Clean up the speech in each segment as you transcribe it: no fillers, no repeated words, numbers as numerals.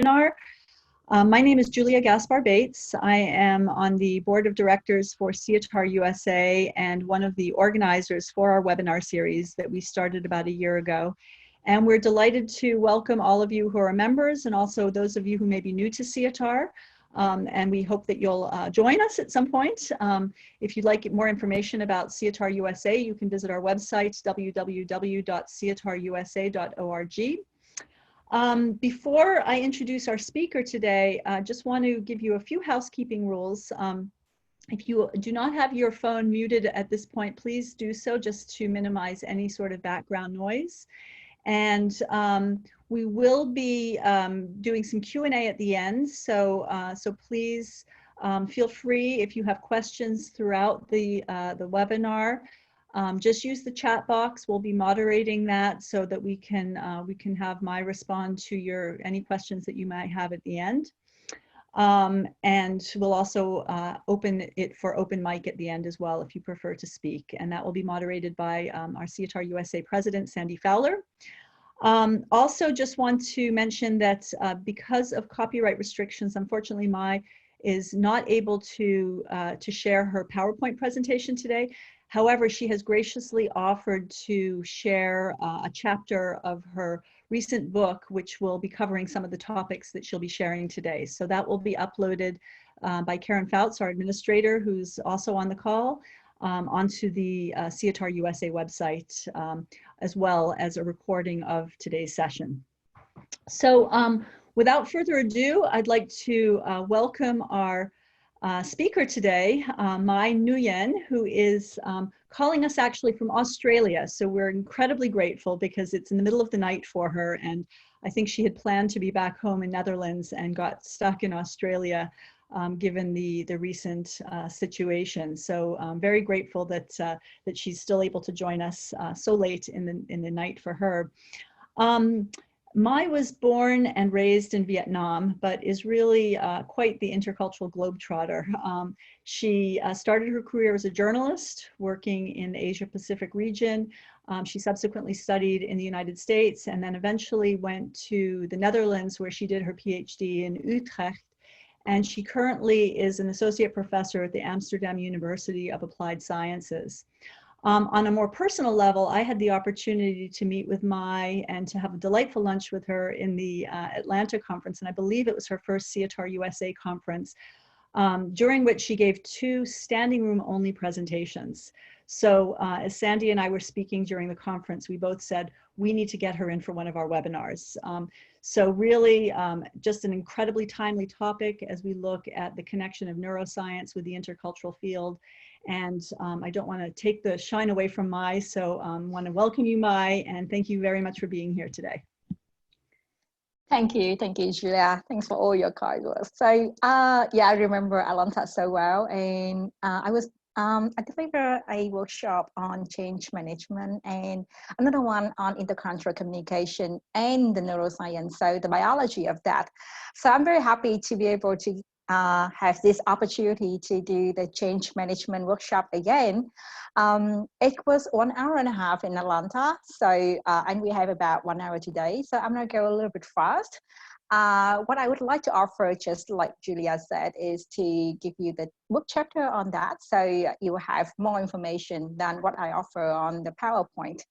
webinar. My name is Julia Gaspar-Bates. I am on the board of directors for SIETAR USA and one of the organizers for our webinar series that we started about a year ago. And we're delighted to welcome all of you who are members and also those of you who may be new to SIETAR. And we hope that you'll join us at some point. If you'd like more information about SIETAR USA, you can visit our website, www.sietarusa.org. Before I introduce our speaker today, I just want to give you a few housekeeping rules. If you do not have your phone muted at this point, please do so just to minimize any sort of background noise. And we will be doing some Q&A at the end, so please feel free if you have questions throughout the webinar. Just use the chat box. We'll be moderating that so that we can have Mai respond to any questions that you might have at the end. And we'll also open it for open mic at the end as well if you prefer to speak. And that will be moderated by our SIETAR USA president, Sandy Fowler. Also just want to mention that because of copyright restrictions, unfortunately Mai is not able to share her PowerPoint presentation today. However, she has graciously offered to share a chapter of her recent book, which will be covering some of the topics that she'll be sharing today. So that will be uploaded by Karen Fouts, our administrator, who's also on the call, onto the SIETAR USA website, as well as a recording of today's session. So without further ado, I'd like to welcome our speaker today, Mai Nguyen, who is calling us actually from Australia. So we're incredibly grateful because it's in the middle of the night for her. And I think she had planned to be back home in Netherlands and got stuck in Australia given the recent situation. So I'm very grateful that, that she's still able to join us so late in the night for her. Mai was born and raised in Vietnam, but is really quite the intercultural globetrotter. She started her career as a journalist working in the Asia Pacific region. She subsequently studied in the United States and then eventually went to the Netherlands where she did her PhD in Utrecht. And she currently is an associate professor at the Amsterdam University of Applied Sciences. On a more personal level, I had the opportunity to meet with Mai and to have a delightful lunch with her in the Atlanta conference, and I believe it was her first SIETAR USA conference, during which she gave 2 standing room only presentations. So as Sandy and I were speaking during the conference, we both said, we need to get her in for one of our webinars. So really just an incredibly timely topic as we look at the connection of neuroscience with the intercultural field. And I don't want to take the shine away from Mai, so I want to welcome you, Mai, and thank you very much for being here today. Thank you, Julia. Thanks for all your kind words. So yeah, I remember Atlanta so well, and I delivered a workshop on change management and another one on intercultural communication and the neuroscience, so the biology of that. So I'm very happy to be able to have this opportunity to do the change management workshop again. It was 1.5 hours in Atlanta, so and we have about 1 hour today, so I'm going to go a little bit fast. What I would like to offer, just like Julia said, is to give you the book chapter on that, so you will have more information than what I offer on the PowerPoint.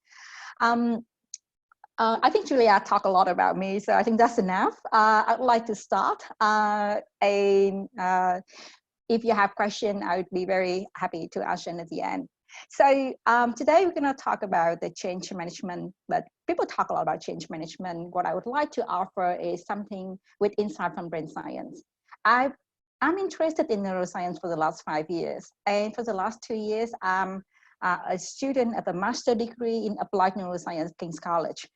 I think Julia talked a lot about me, so I think that's enough. I'd like to start. And if you have questions, I would be very happy to answer at the end. So today we're going to talk about the change management, but people talk a lot about change management. What I would like to offer is something with insight from brain science. I'm interested in neuroscience for the last 5 years, and for the last 2 years, I'm a student of a master's degree in applied neuroscience at King's College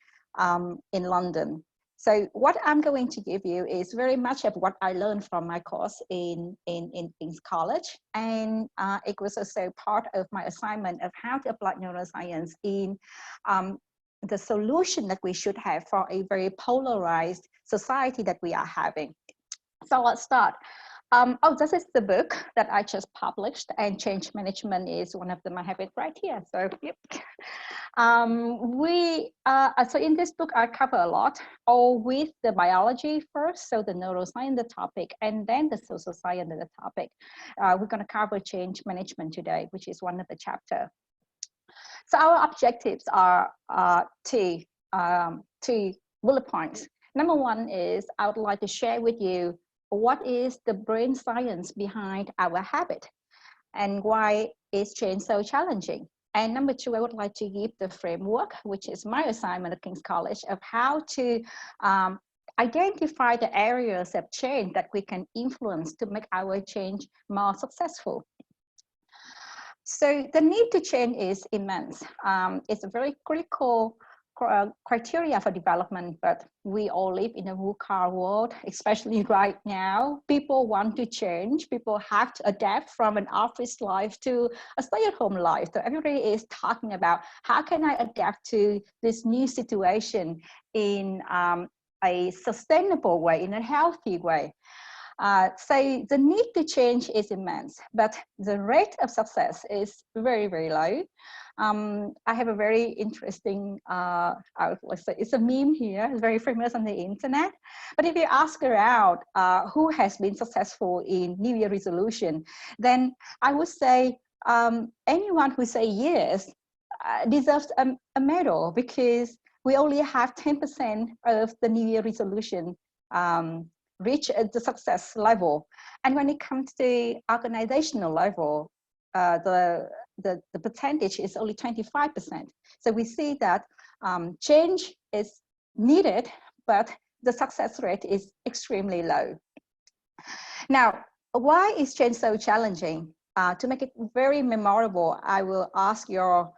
in London. So what I'm going to give you is very much of what I learned from my course in King's College. And it was also part of my assignment of how to apply neuroscience in the solution that we should have for a very polarized society that we are having. So let's start. Oh, this is the book that I just published, and change management is one of my habits right here. So, yep. So in this book, I cover a lot, all with the biology first, so the neuroscience, the topic, and then the social science, the topic. We're going to cover change management today, which is one of the chapter. So our objectives are two bullet points. Number one is I would like to share with you what is the brain science behind our habit and why is change so challenging. And number two, I would like to give the framework, which is my assignment at King's College, of how to identify the areas of change that we can influence to make our change more successful. So the need to change is immense. It's a very critical criteria for development, but we all live in a VUCA world, especially right now. People want to change. People have to adapt from an office life to a stay-at-home life. So everybody is talking about how can I adapt to this new situation in a sustainable way, in a healthy way. So the need to change is immense, but the rate of success is very, very low. I have a very interesting, let's say it's a meme here, it's very famous on the internet. But if you ask around who has been successful in New Year resolution, then I would say anyone who say yes deserves a medal, because we only have 10% of the New Year resolution reach the success level. And when it comes to organizational level, the percentage is only 25%. So we see that change is needed, but the success rate is extremely low. Now, why is change so challenging? To make it very memorable, I will ask your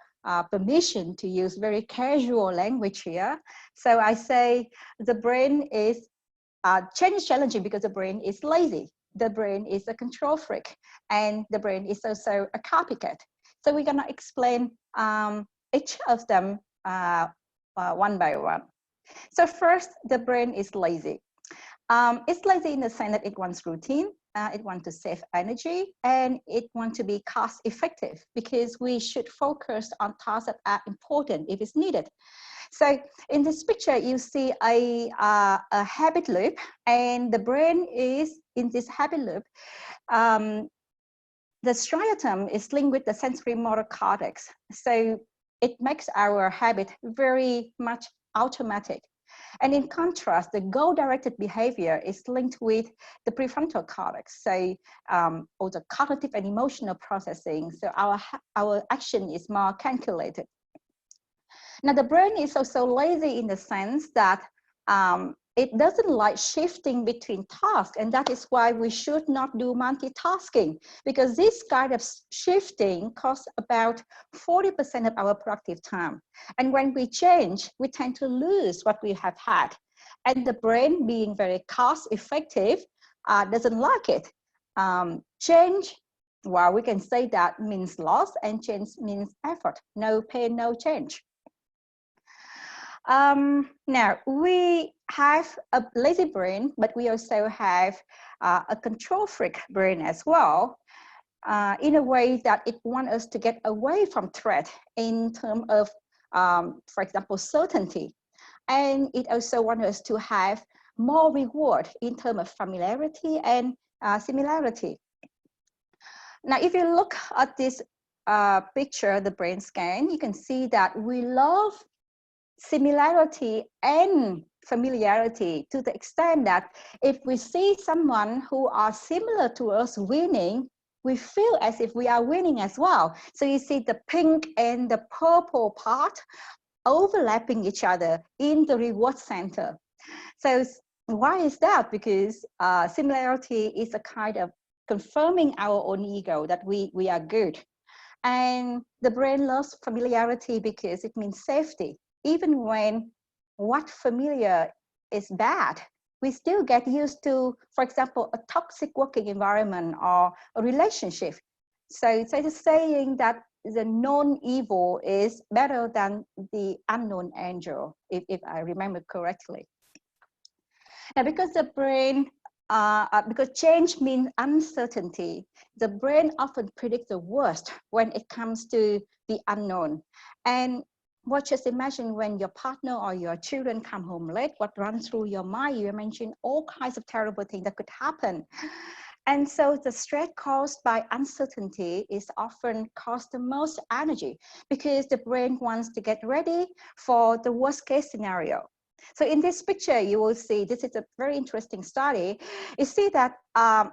permission to use very casual language here. So I say the brain is change is challenging because the brain is lazy. The brain is a control freak, and the brain is also a copycat. So we're gonna explain each of them one by one. So first, the brain is lazy. It's lazy in the sense that it wants routine, it wants to save energy, and it wants to be cost effective, because we should focus on tasks that are important if it's needed. So in this picture, you see a habit loop, and the brain is in this habit loop. The striatum is linked with the sensory motor cortex. So it makes our habit very much automatic. And in contrast, the goal-directed behavior is linked with the prefrontal cortex, so or the cognitive and emotional processing. So our action is more calculated. Now, the brain is also lazy in the sense that it doesn't like shifting between tasks, and that is why we should not do multitasking, because this kind of shifting costs about 40% of our productive time. And when we change, we tend to lose what we have had. And the brain, being very cost effective, doesn't like it. Change, well, we can say that means loss, and change means effort. No pain, no change. Now, we have a lazy brain, but we also have a control freak brain as well, in a way that it wants us to get away from threat in terms of, for example, certainty. And it also wants us to have more reward in terms of familiarity and similarity. Now, if you look at this picture, the brain scan, you can see that we love similarity and familiarity to the extent that if we see someone who are similar to us winning, we feel as if we are winning as well. So you see the pink and the purple part overlapping each other in the reward center. So why is that? Because similarity is a kind of confirming our own ego that we are good. And the brain loves familiarity because it means safety. Even when what familiar is bad, we still get used to, for example, a toxic working environment or a relationship. So it's saying that the known evil is better than the unknown angel, if I remember correctly. Now, because the brain because change means uncertainty. The brain often predicts the worst when it comes to the unknown. And what just imagine when your partner or your children come home late, what runs through your mind? You imagine all kinds of terrible things that could happen. And so the stress caused by uncertainty is often cost the most energy because the brain wants to get ready for the worst case scenario. So in this picture, you will see, this is a very interesting study. You see that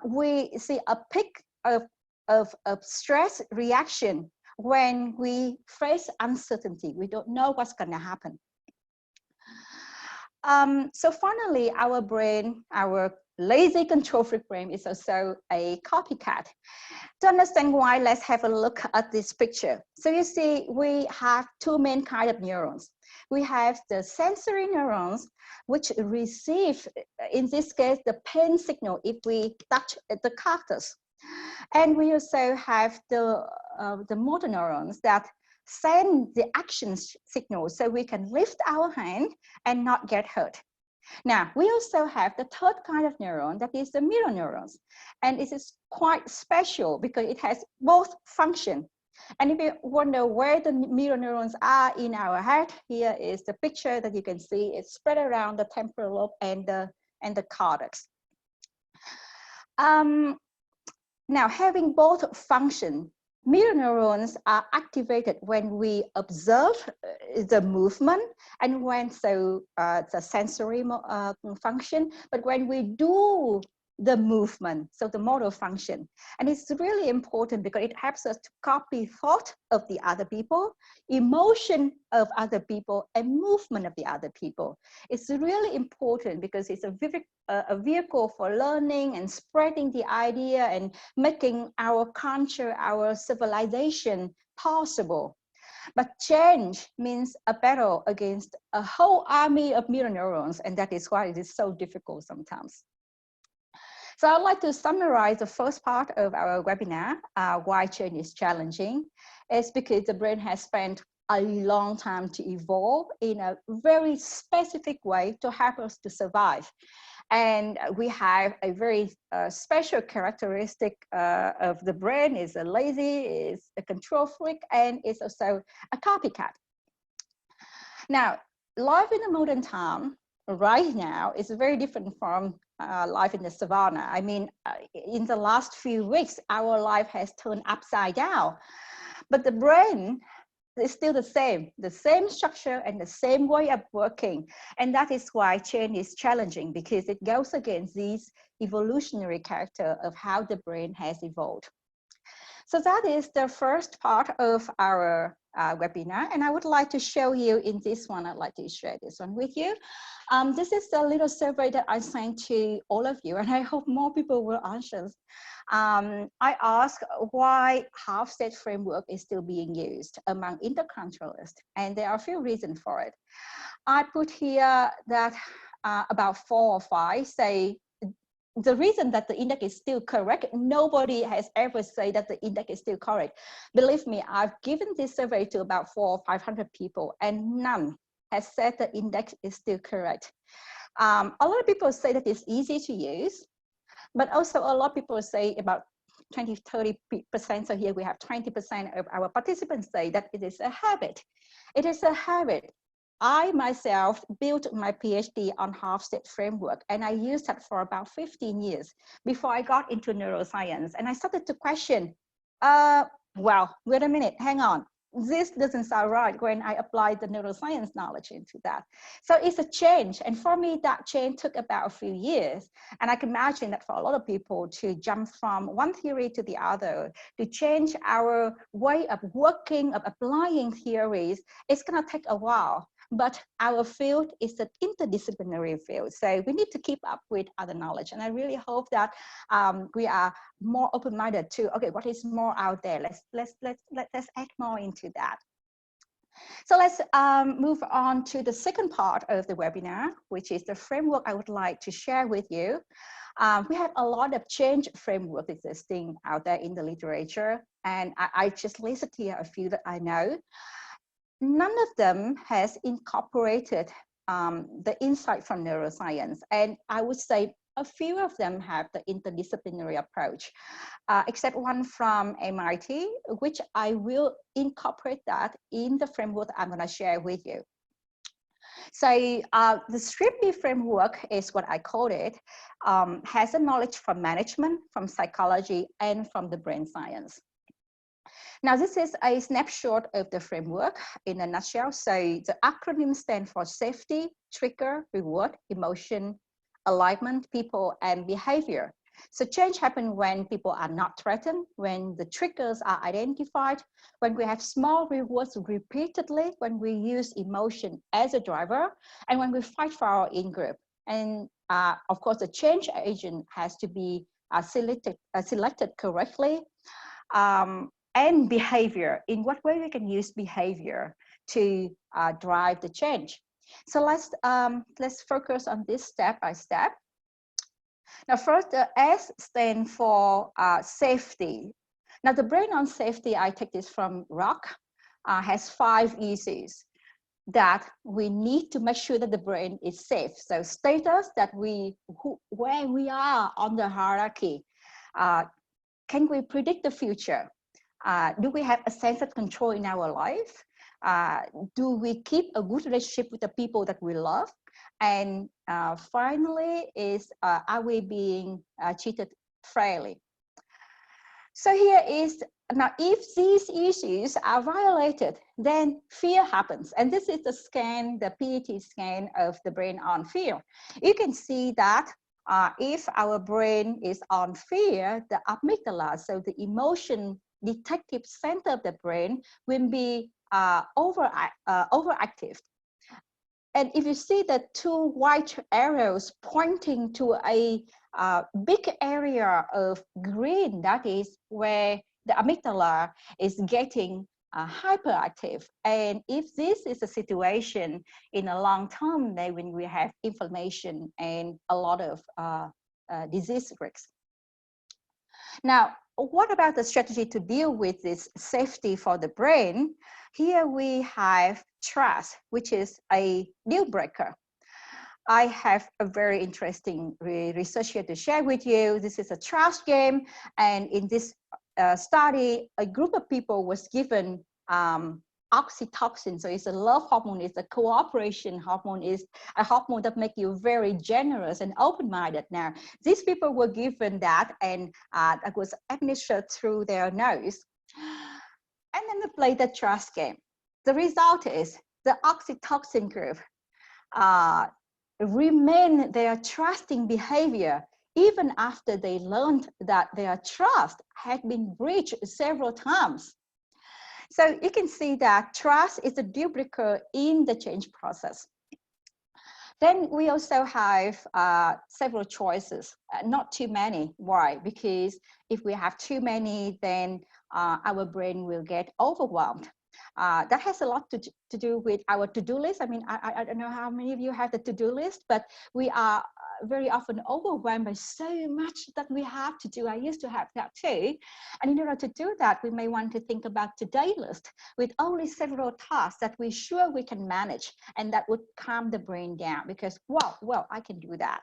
we see a peak of stress reaction when we face uncertainty. We don't know what's going to happen. So finally, our brain, our lazy control freak brain is also a copycat. To understand why, let's have a look at this picture. So you see, we have two main kinds of neurons. We have the sensory neurons, which receive, in this case, the pain signal if we touch the cactus. And we also have the motor neurons that send the action signal so we can lift our hand and not get hurt. Now, we also have the third kind of neuron, that is the mirror neurons. And this is quite special because it has both function. And if you wonder where the mirror neurons are in our head, here is the picture that you can see. It's spread around the temporal lobe and the cortex. Now, having both function, mirror neurons are activated when we observe the movement and when the sensory function, but when we do the movement, so the motor function. And it's really important because it helps us to copy thought of the other people, emotion of other people, and movement of the other people. It's really important because it's a vehicle for learning and spreading the idea and making our culture, our civilization possible. But change means a battle against a whole army of mirror neurons, and that is why it is so difficult sometimes. So I'd like to summarize the first part of our webinar, why change is challenging. It's because the brain has spent a long time to evolve in a very specific way to help us to survive. And we have a very special characteristic of the brain is a lazy, is a control freak, and is also a copycat. Now, life in the modern time right now is very different from life in the savannah. I mean, in the last few weeks, our life has turned upside down, but the brain is still the same structure and the same way of working. And that is why change is challenging, because it goes against these evolutionary character of how the brain has evolved. So that is the first part of our webinar. And I would like to show you in this one, I'd like to share this one with you. This is a little survey that I sent to all of you, and I hope more people will answer. I asked why half-state framework is still being used among interculturalists, and there are a few reasons for it. I put here that about 4 or 5 say the reason that the index is still correct, nobody has ever said that the index is still correct. Believe me, I've given this survey to about 400 or 500 people, and none has said the index is still correct. A lot of people say that it's easy to use, but also a lot of people say about 20–30%. So here we have 20% of our participants say that it is a habit. It is a habit. I myself built my PhD on half-state framework, and I used that for about 15 years before I got into neuroscience. And I started to question, well, wait a minute, hang on. This doesn't sound right when I applied the neuroscience knowledge into that. So it's a change. And for me, that change took about a few years. And I can imagine that for a lot of people to jump from one theory to the other, to change our way of working, of applying theories, it's going to take a while. But our field is an interdisciplinary field. So we need to keep up with other knowledge. And I really hope that we are more open-minded to, okay, what is more out there? Let's add more into that. So let's move on to the second part of the webinar, which is the framework I would like to share with you. We have a lot of change framework existing out there in the literature. And I just listed here a few that I know. None of them has incorporated the insight from neuroscience. And I would say a few of them have the interdisciplinary approach, except one from MIT, which I will incorporate that in the framework I'm going to share with you. So the STREAP-Be framework is what I call it, has a knowledge from management, from psychology, and from the brain science. Now, this is a snapshot of the framework in a nutshell. So the acronym stands for safety, trigger, reward, emotion, alignment, people, and behavior. So change happens when people are not threatened, when the triggers are identified, when we have small rewards repeatedly, when we use emotion as a driver, and when we fight for our in-group. And of course, the change agent has to be selected correctly. And behavior, in what way we can use behavior to drive the change. So let's focus on this step by step. Now first, the S stands for safety. Now the brain on safety, I take this from Rock, has 5 issues that we need to make sure that the brain is safe. So status, that where we are on the hierarchy. Can we predict the future? Do we have a sense of control in our life? Do we keep a good relationship with the people that we love? And finally, are we being treated fairly? So here is, now if these issues are violated, then fear happens. And this is the scan, the PET scan of the brain on fear. You can see that if our brain is on fear, the amygdala, so the emotion detective center of the brain, will be overactive. And if you see the 2 white arrows pointing to a big area of green, that is where the amygdala is getting hyperactive. And if this is a situation in a long term, then when we have inflammation and a lot of disease risks. Now, what about the strategy to deal with this safety for the brain? Here we have trust, which is a deal breaker. I have a very interesting research here to share with you. This is a trust game. And in this study, a group of people was given oxytocin. So it's a love hormone, it's a cooperation hormone, it's a hormone that makes you very generous and open-minded. Now, these people were given that, and it was administered through their nose. And then they played the trust game. The result is the oxytocin group remain their trusting behavior even after they learned that their trust had been breached several times. So you can see that trust is a deal breaker in the change process. Then we also have several choices, not too many. Why? Because if we have too many, then our brain will get overwhelmed. That has a lot to do with our to-do list. I mean, I don't know how many of you have the to-do list, but we are very often overwhelmed by so much that we have to do. I used to have that too. And in order to do that, we may want to think about to-do list with only several tasks that we're sure we can manage, and that would calm the brain down because, well, I can do that.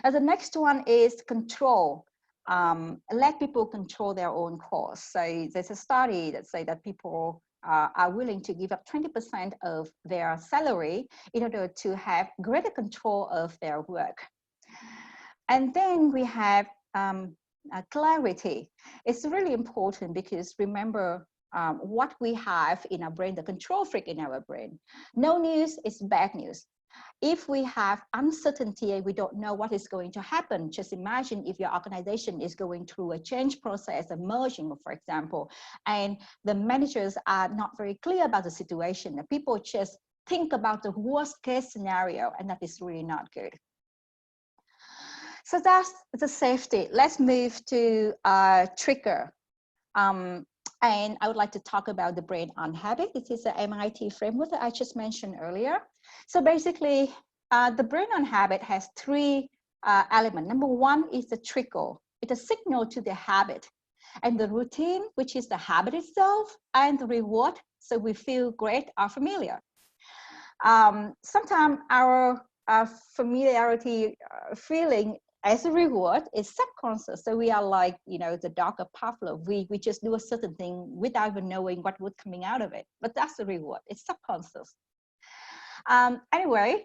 And the next one is control. Let people control their own course. So there's a study that says that people are willing to give up 20% of their salary in order to have greater control of their work. And then we have clarity. It's really important because remember what we have in our brain, the control freak in our brain. No news is bad news. If we have uncertainty and we don't know what is going to happen, just imagine if your organization is going through a change process, a merging, for example, and the managers are not very clear about the situation. The people just think about the worst case scenario, and that is really not good. So that's the safety. Let's move to trigger. And I would like to talk about the brain on habit. This is the MIT framework that I just mentioned earlier. So basically, the brain on habit has 3 elements. Number 1 is the trigger. It's a signal to the habit. And the routine, which is the habit itself, and the reward, so we feel great, are familiar. Sometimes our familiarity feeling as a reward is subconscious. So we are like, you know, the dog of Pavlov. We just do a certain thing without even knowing what would coming out of it. But that's the reward. It's subconscious. Anyway,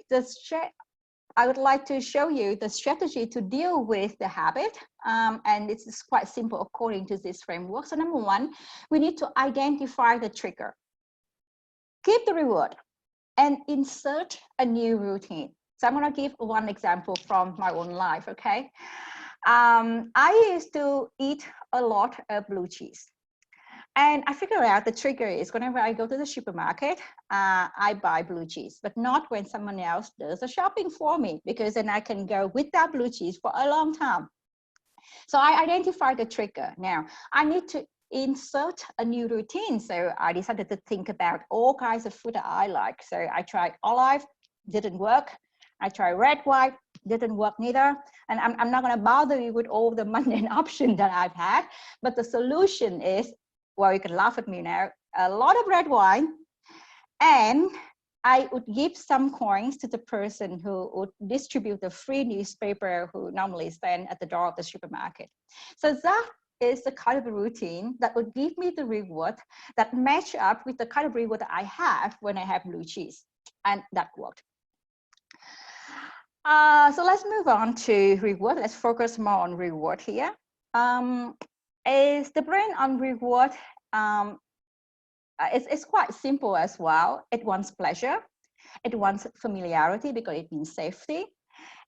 I would like to show you the strategy to deal with the habit. And it's quite simple according to this framework. So number one, we need to identify the trigger. Keep the reward and insert a new routine. So I'm going to give one example from my own life, okay? I used to eat a lot of blue cheese. And I figured out the trigger is whenever I go to the supermarket, I buy blue cheese, but not when someone else does the shopping for me, because then I can go with that blue cheese for a long time. So I identified the trigger. Now, I need to insert a new routine. So I decided to think about all kinds of food that I like. So I tried olive, didn't work. I tried red wine, didn't work neither. And I'm not going to bother you with all the mundane options that I've had. But the solution is, well, you can laugh at me now, a lot of red wine. And I would give some coins to the person who would distribute the free newspaper who normally stand at the door of the supermarket. So that is the kind of a routine that would give me the reward that match up with the kind of reward that I have when I have blue cheese. And that worked. So let's move on to reward. Let's focus more on reward here. Is the brain on reward? It's quite simple as well. It wants pleasure. It wants familiarity because it means safety.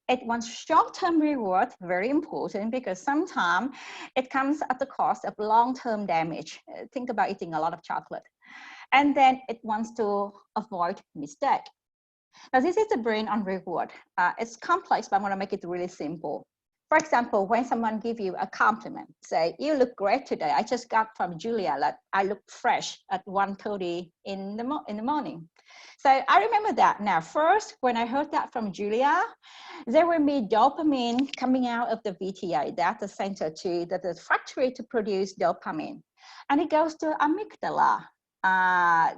It wants short-term reward, very important, because sometimes it comes at the cost of long-term damage. Think about eating a lot of chocolate. And then it wants to avoid mistake. Now, this is the brain on reward. It's complex, but I'm going to make it really simple. For example, when someone gives you a compliment, say, you look great today. I just got from Julia that I look fresh at 1:30 in the morning. So I remember that. Now, first, when I heard that from Julia, there will be dopamine coming out of the VTA, data center to the factory to produce dopamine. And it goes to amygdala,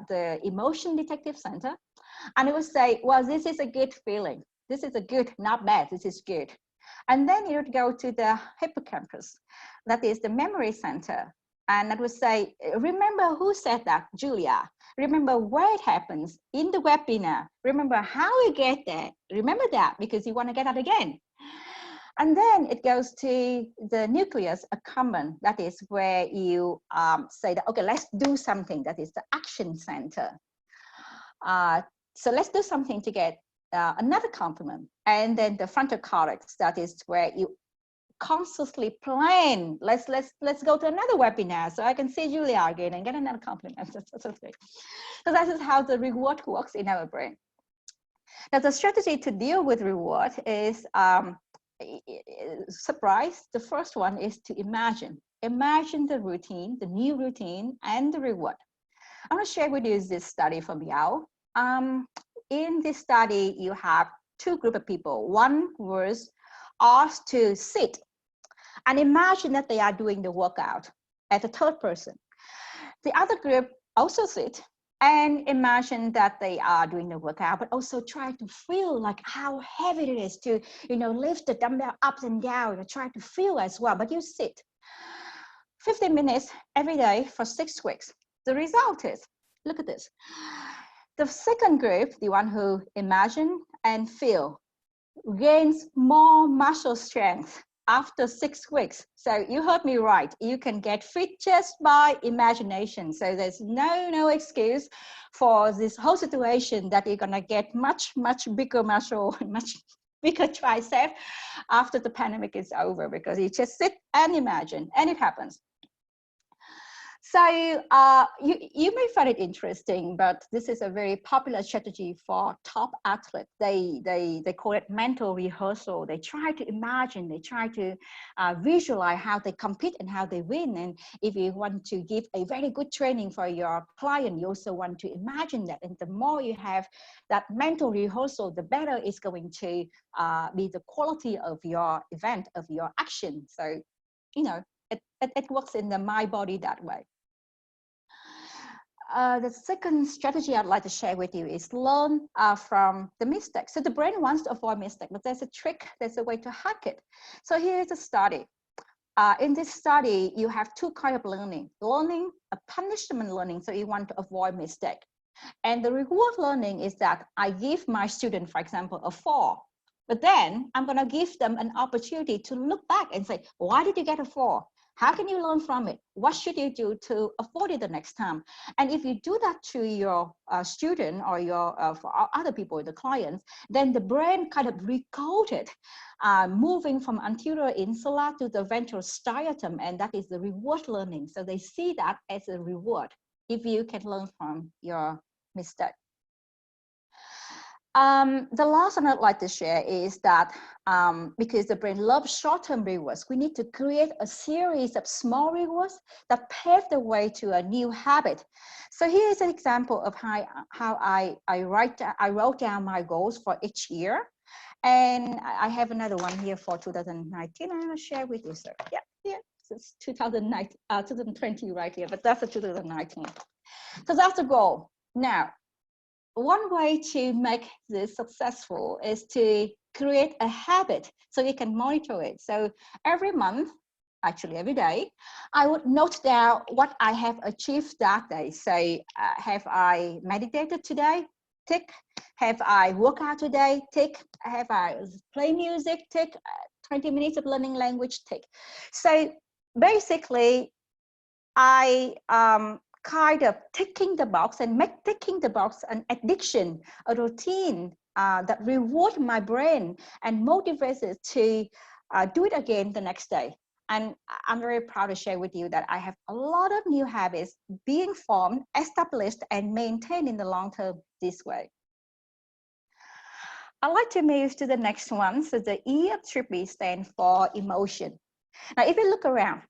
the emotion detective center. And it will say, well, this is a good feeling. This is a good, not bad, this is good. And then you would go to the hippocampus, that is the memory center. And it would say, remember who said that? Julia. Remember where it happens in the webinar. Remember how we get there. Remember that because you want to get that again. And then it goes to the nucleus accumbens. That is where you say that, okay, let's do something. That is the action center. So let's do something to get another compliment. And then the frontal cortex, that is where you consciously plan. Let's go to another webinar so I can see Julia again and get another compliment. That's great. So that is how the reward works in our brain. Now the strategy to deal with reward is surprise. The first one is to imagine the routine, the new routine, and the reward. I'm going to share with you this study from Yale. In this study, you have two groups of people. One was asked to sit and imagine that they are doing the workout as a third person. The other group also sit and imagine that they are doing the workout, but also try to feel like how heavy it is to, lift the dumbbell up and down, try to feel as well, but you sit. 15 minutes every day for 6 weeks. The result is, look at this. The second group, the one who imagine and feel, gains more muscle strength after 6 weeks. So you heard me right. You can get fit just by imagination. So there's no excuse for this whole situation that you're gonna get much bigger muscle, much bigger tricep after the pandemic is over, because you just sit and imagine and it happens. So you may find it interesting, but this is a very popular strategy for top athletes. They call it mental rehearsal. They try to imagine, they try to visualize how they compete and how they win. And if you want to give a very good training for your client, you also want to imagine that. And the more you have that mental rehearsal, the better it's going to be the quality of your event, of your action. So, it works in the mind body that way. the second strategy I'd like to share with you is learn from the mistake. So the brain wants to avoid mistake, but there's a trick, there's a way to hack it. So here's a study. In this study, you have two kinds of learning. Learning, a punishment learning, so you want to avoid mistake. And the reward learning is that I give my student, for example, a 4. But then I'm going to give them an opportunity to look back and say, why did you get a 4? How can you learn from it? What should you do to avoid it the next time? And if you do that to your student or your for other people, the clients, then the brain kind of recode it, moving from anterior insula to the ventral striatum, and that is the reward learning. So they see that as a reward if you can learn from your mistake. The last one I'd like to share is that because the brain loves short-term rewards, we need to create a series of small rewards that pave the way to a new habit. So here's an example of how I wrote down my goals for each year. And I have another one here for 2019. I'm going to share with you, sir. Yeah, it's 2020 right here, but that's a 2019. So that's the goal. Now, one way to make this successful is to create a habit so you can monitor it. So every month, actually every day, I would note down what I have achieved that day. So have I meditated today? Tick. Have I worked out today? Tick. Have I played music? Tick. 20 minutes of learning language? Tick. So basically, I kind of ticking the box and make ticking the box an addiction, a routine that rewards my brain and motivates it to do it again the next day. And I'm very proud to share with you that I have a lot of new habits being formed, established, and maintained in the long term this way. I'd like to move to the next one. So the E of STREAP-Be stands for emotion. Now, if you look around,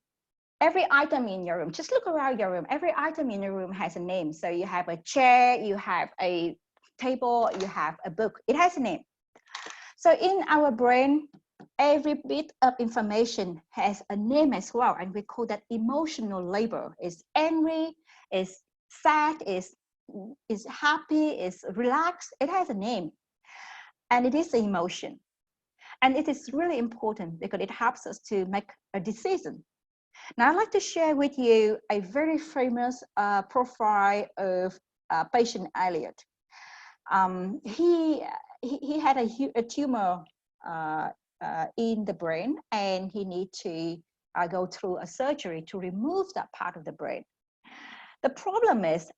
every item in your room, just look around your room, every item in your room has a name. So you have a chair, you have a table, you have a book, it has a name. So in our brain, every bit of information has a name as well, and we call that emotional label. It's angry, it's sad, it's happy, it's relaxed, it has a name. And it is an emotion. And it is really important because it helps us to make a decision. Now, I'd like to share with you a very famous profile of patient Elliot. He had a tumor in the brain, and he needed to go through a surgery to remove that part of the brain. The problem is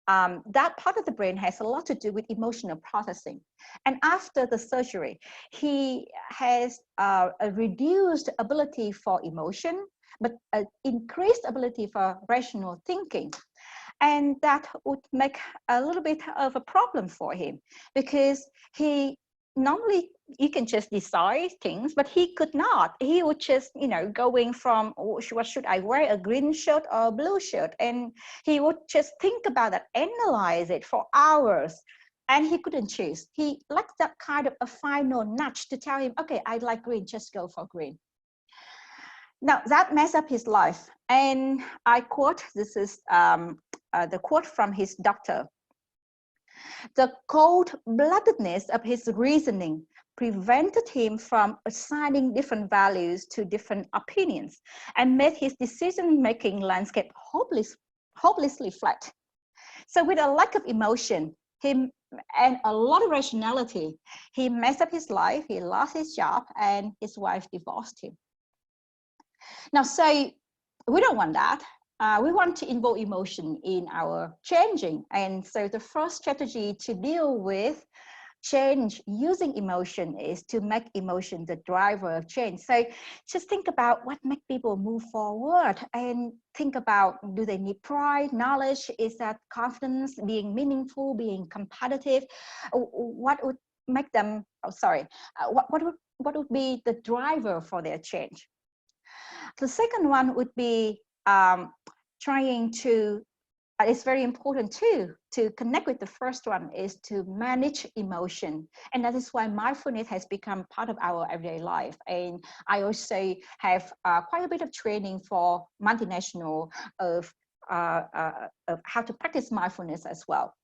that part of the brain has a lot to do with emotional processing. And after the surgery, he has a reduced ability for emotion, but an increased ability for rational thinking. And that would make a little bit of a problem for him, because he normally, you can just decide things, but he could not. He would just, going from, what should I wear, a green shirt or a blue shirt? And he would just think about that, analyze it for hours, and he couldn't choose. He lacked that kind of a final nudge to tell him, okay, I like green, just go for green. Now, that messed up his life. And I quote, this is the quote from his doctor. The cold-bloodedness of his reasoning prevented him from assigning different values to different opinions and made his decision-making landscape hopelessly flat. So with a lack of emotion and a lot of rationality, he messed up his life, he lost his job, and his wife divorced him. Now, so we don't want that. We want to involve emotion in our changing. And so the first strategy to deal with change using emotion is to make emotion the driver of change. So just think about what makes people move forward, and think about, do they need pride, knowledge? Is that confidence, being meaningful, being competitive? What would make them, what would be the driver for their change? The second one would be trying to, it's very important too, to connect with the first one, is to manage emotion. And that is why mindfulness has become part of our everyday life. And I also have quite a bit of training for multinational of how to practice mindfulness as well.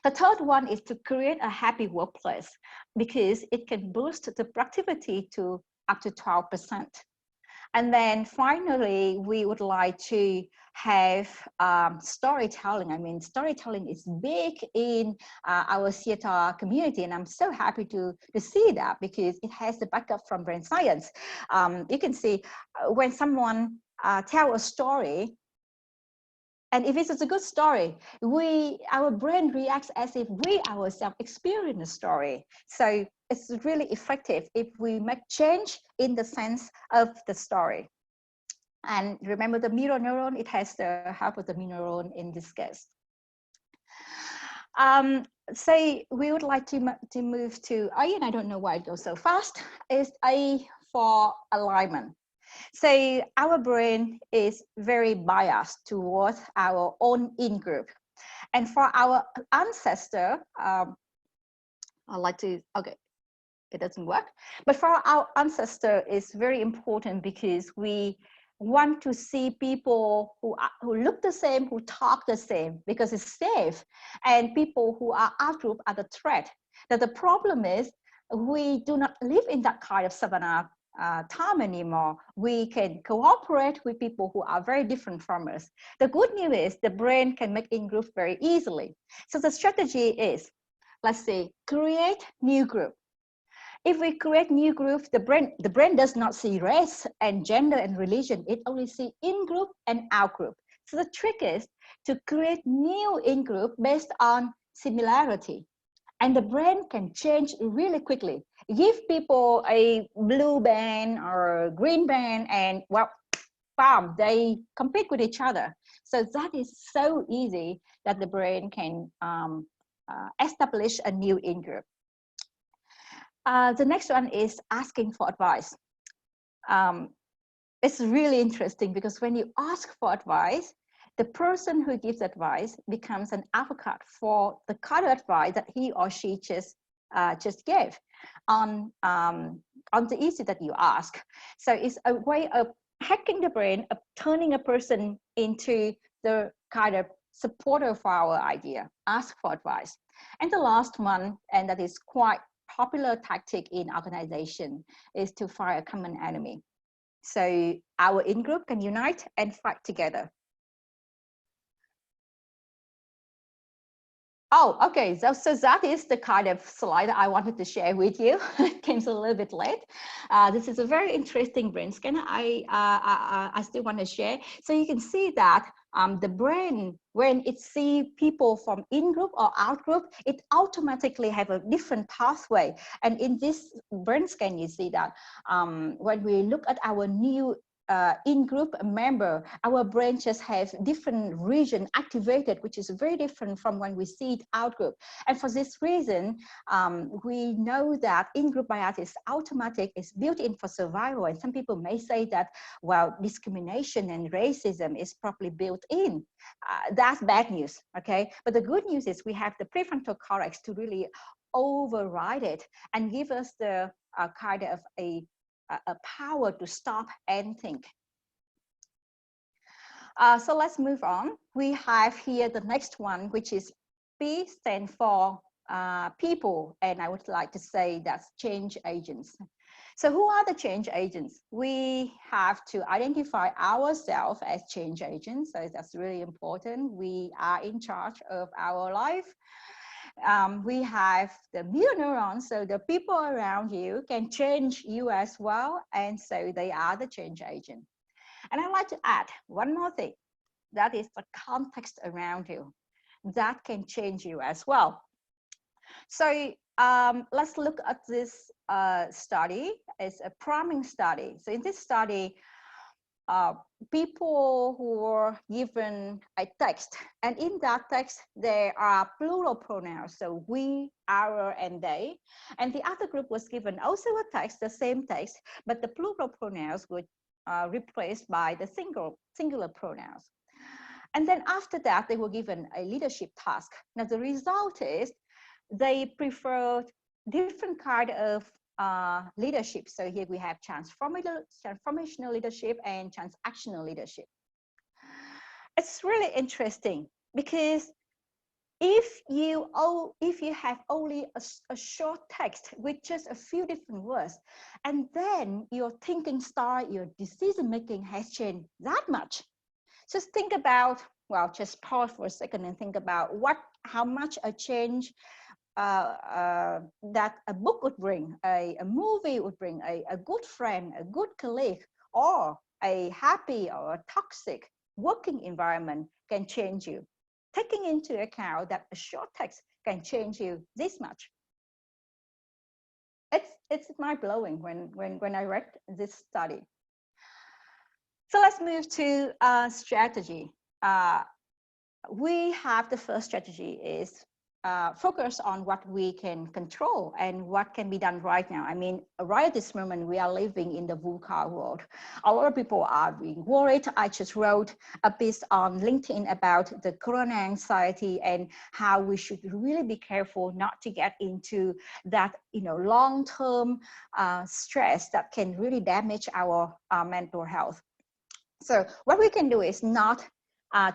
The third one is to create a happy workplace, because it can boost the productivity to up to 12%. And then finally, we would like to have storytelling. I mean, storytelling is big in our SIETAR community, and I'm so happy to see that, because it has the backup from brain science. You can see when someone tells a story, and if it's a good story, our brain reacts as if we ourselves experience the story. So it's really effective if we make change in the sense of the story. And remember the mirror neuron, it has the help of the mirror neuron in this case. So we would like to move to A, and I don't know why it goes so fast, is A for alignment. So our brain is very biased towards our own in-group. And for our ancestor, I like to, okay, it doesn't work. But for our ancestor, it's very important, because we want to see people who look the same, who talk the same, because it's safe. And people who are out-group are the threat. Now the problem is, we do not live in that kind of savannah time anymore. We can cooperate with people who are very different from us. The good news is the brain can make in-group very easily. So the strategy is, let's say, create new group. If we create new groups, the brain does not see race and gender and religion. It only sees in-group and out-group. So the trick is to create new in-group based on similarity. And the brain can change really quickly. Give people a blue band or a green band, and well, bam, they compete with each other. So that is so easy that the brain can establish a new in-group. The next one is asking for advice. It's really interesting, because when you ask for advice, the person who gives advice becomes an advocate for the kind of advice that he or she just gave on the issue that you ask. So it's a way of hacking the brain, of turning a person into the kind of supporter for our idea. Ask for advice. And the last one, and that is quite popular tactic in organization, is to find a common enemy. So our in-group can unite and fight together. Oh, okay. So that is the kind of slide that I wanted to share with you. It came a little bit late. This is a very interesting brain scan I still want to share. So you can see that the brain, when it sees people from in-group or out-group, it automatically have a different pathway. And in this brain scan, you see that when we look at our new in-group member, our brain just has different region activated, which is very different from when we see it out-group. And for this reason, we know that in-group bias is automatic, it's built in for survival. And some people may say that, well, discrimination and racism is probably built in. That's bad news, okay? But the good news is we have the prefrontal cortex to really override it and give us the kind of a power to stop and think. So let's move on. We have here the next one, which is P, stand for people, and I would like to say that's change agents. So who are the change agents? We have to identify ourselves as change agents, so that's really important. We are in charge of our life. We have the mirror neurons, so the people around you can change you as well, and so they are the change agent. And I'd like to add one more thing, that is the context around you. That can change you as well. So let's look at this study. It's a priming study. So in this study, people who were given a text, and in that text there are plural pronouns, so we, our, and they, and the other group was given also a text, the same text, but the plural pronouns were replaced by the singular pronouns. And then after that they were given a leadership task. Now the result is they preferred different kind of leadership. So here we have transformational leadership and transactional leadership. it's really interesting because if you have only a short text with just a few different words, and then your thinking style, your decision making has changed that much. Just think about, well, just pause for a second and think about how much a change that a book would bring, a movie would bring, a good friend, a good colleague, or a happy or a toxic working environment can change you. Taking into account that a short text can change you this much. It's mind-blowing when I read this study. So let's move to strategy. We have the first strategy is focus on what we can control and what can be done right now. I mean, right at this moment, we are living in the VUCA world. A lot of people are being worried. I just wrote a piece on LinkedIn about the corona anxiety and how we should really be careful not to get into that, long-term stress that can really damage our mental health. So what we can do is not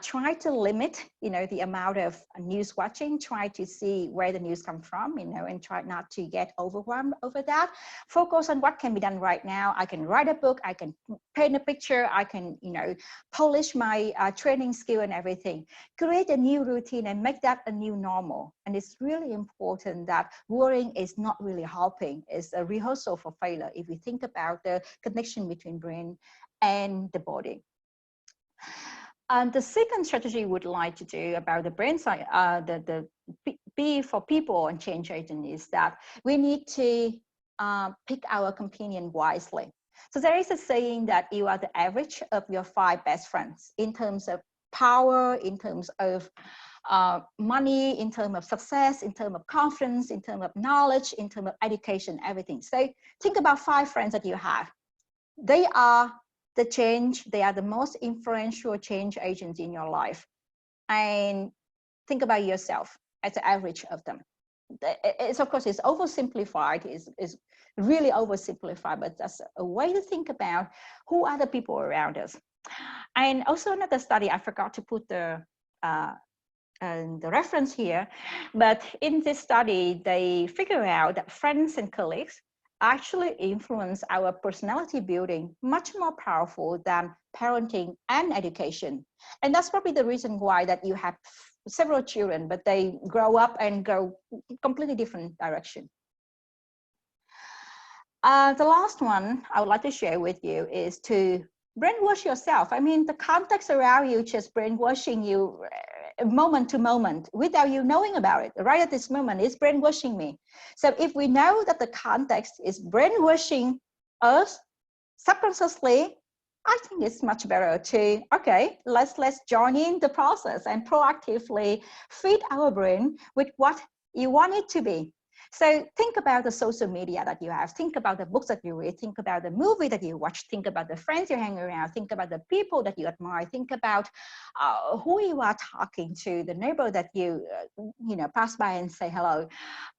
try to limit, the amount of news watching, try to see where the news comes from, and try not to get overwhelmed over that. Focus on what can be done right now. I can write a book, I can paint a picture, I can, polish my training skill and everything. Create a new routine and make that a new normal. And it's really important that worrying is not really helping. It's a rehearsal for failure if we think about the connection between brain and the body. And the second strategy we would like to do about the brain side, the B for people and change agent, is that we need to pick our companion wisely. So there is a saying that you are the average of your 5 best friends in terms of power, in terms of money, in terms of success, in terms of confidence, in terms of knowledge, in terms of education, everything. So think about 5 friends that you have. They are they are the most influential change agents in your life. And think about yourself as the average of them. It's, of course, it's oversimplified, it's really oversimplified, but that's a way to think about who are the people around us. And also another study, I forgot to put the reference here, but in this study, they figure out that friends and colleagues actually influence our personality building much more powerful than parenting and education. And that's probably the reason why that you have several children, but they grow up and go completely different direction. The last one I would like to share with you is to brainwash yourself. I mean, the context around you just brainwashing you moment to moment without you knowing about it. Right at this moment, it's brainwashing me. So if we know that the context is brainwashing us subconsciously, I think it's much better to, okay, let's join in the process and proactively feed our brain with what you want it to be. So think about the social media that you have, think about the books that you read, think about the movie that you watch, think about the friends you hang around, think about the people that you admire, think about who you are talking to, the neighbor that you pass by and say hello.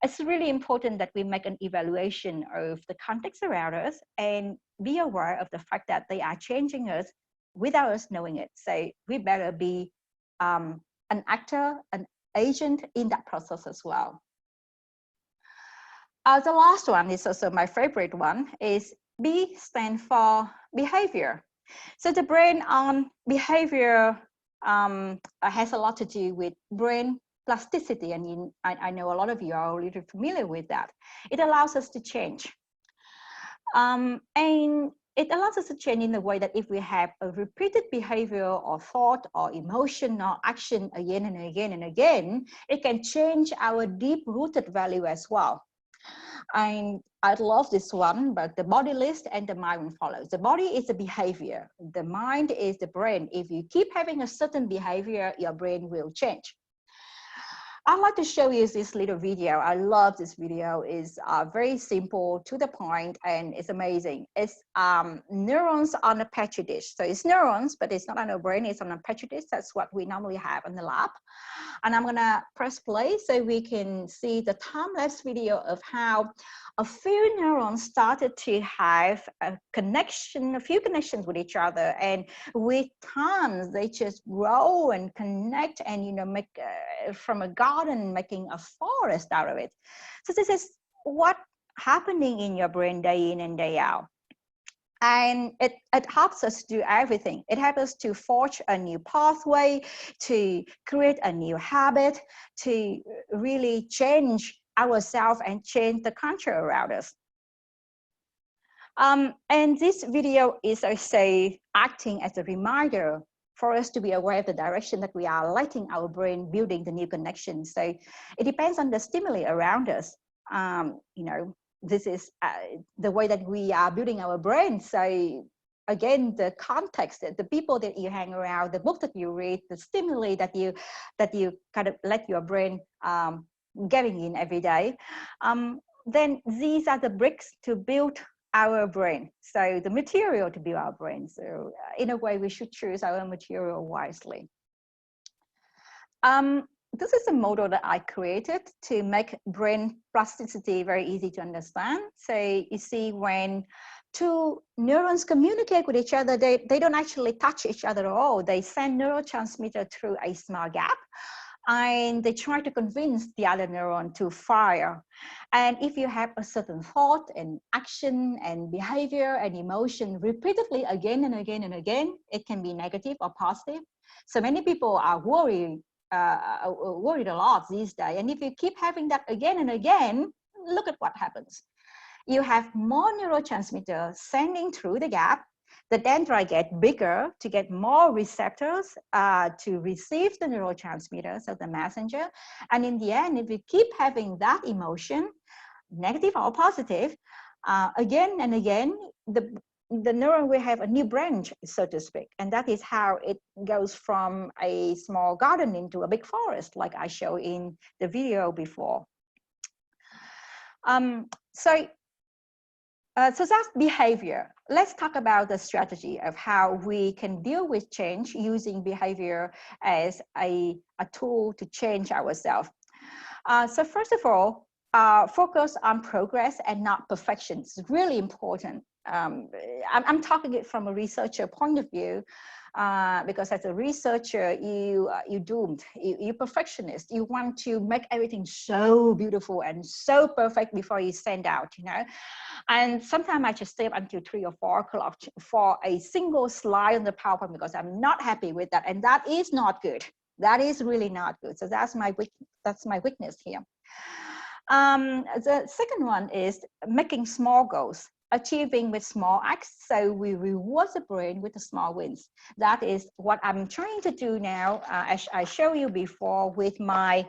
It's really important that we make an evaluation of the context around us and be aware of the fact that they are changing us without us knowing it. So we better be an actor, an agent in that process as well. The last one is also my favorite one, is B stands for behavior. So the brain on behavior has a lot to do with brain plasticity, and I know a lot of you are already familiar with that. It allows us to change. And it allows us to change in the way that if we have a repeated behavior or thought or emotion or action again and again and again, it can change our deep-rooted value as well. And I love this one, but the body list and the mind follows. The body is the behavior. The mind is the brain. If you keep having a certain behavior, your brain will change. I'd like to show you this little video. I love this video. It's very simple, to the point, and it's amazing. It's neurons on a petri dish. So it's neurons, but it's not on our brain, it's on a petri dish. That's what we normally have in the lab. And I'm gonna press play so we can see the time-lapse video of how a few neurons started to have a few connections with each other, and with time they just grow and connect, and make from a garden making a forest out of it. So this is what happening in your brain day in and day out. And it helps us do everything. It helps us to forge a new pathway, to create a new habit, to really change ourselves and change the culture around us. And this video is, I say, acting as a reminder for us to be aware of the direction that we are letting our brain building the new connections. So it depends on the stimuli around us. This is the way that we are building our brain. So again, the context, the people that you hang around, the book that you read, the stimuli that you kind of let your brain getting in every day, then these are the bricks to build our brain. So the material to build our brain. So in a way, we should choose our own material wisely. This is a model that I created to make brain plasticity very easy to understand. So you see, when two neurons communicate with each other, they don't actually touch each other at all. They send neurotransmitter through a small gap, and they try to convince the other neuron to fire. And if you have a certain thought and action and behavior and emotion repeatedly again and again and again, it can be negative or positive. So many people are worried a lot these days. And if you keep having that again and again, look at what happens. You have more neurotransmitters sending through the gap. The dendrite get bigger to get more receptors to receive the neurotransmitters of the messenger. And in the end, if you keep having that emotion, negative or positive, again and again, the neuron will have a new branch, so to speak. And that is how it goes from a small garden into a big forest, like I showed in the video before. So that's behavior. Let's talk about the strategy of how we can deal with change using behavior as a tool to change ourselves. So first of all, focus on progress and not perfection. It's really important. I'm talking it from a researcher point of view, because as a researcher, you doomed, you perfectionist. You want to make everything so beautiful and so perfect before you send out, And sometimes I just stay up until 3 or 4 o'clock for a single slide on the PowerPoint because I'm not happy with that, and that is not good. That is really not good. So that's my weakness here. The second one is making small goals, achieving with small acts. So we reward the brain with the small wins. That is what I'm trying to do now, as I showed you before, with my,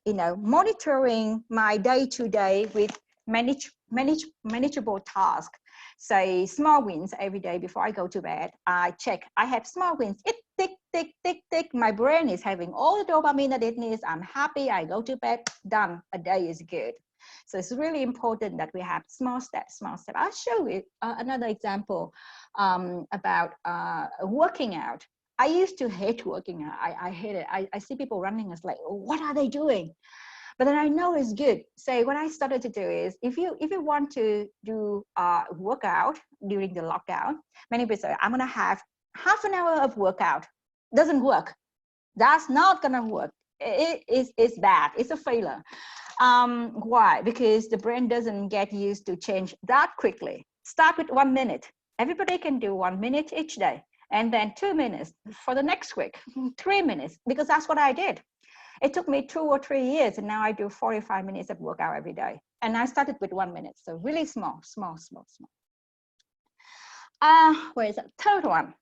monitoring my day-to-day with manageable tasks. So small wins every day before I go to bed. I check, I have small wins. It tick, tick, tick, tick. My brain is having all the dopamine that it needs. I'm happy. I go to bed. Done. A day is good. So it's really important that we have small steps, small steps. I'll show you another example about working out. I used to hate working out. I hate it. I see people running. It's like, what are they doing? But then I know it's good. So what I started to do is, if you want to do workout during the lockdown, many people say, I'm gonna have half an hour of workout. Doesn't work. That's not gonna work. It's bad. It's a failure. Why? Because the brain doesn't get used to change that quickly. Start with 1 minute. Everybody can do 1 minute each day, and then 2 minutes for the next week, 3 minutes, because that's what I did. It took me 2 or 3 years, and now I do 45 minutes of workout every day. And I started with 1 minute, so really small, small, small, small. Where is the third one?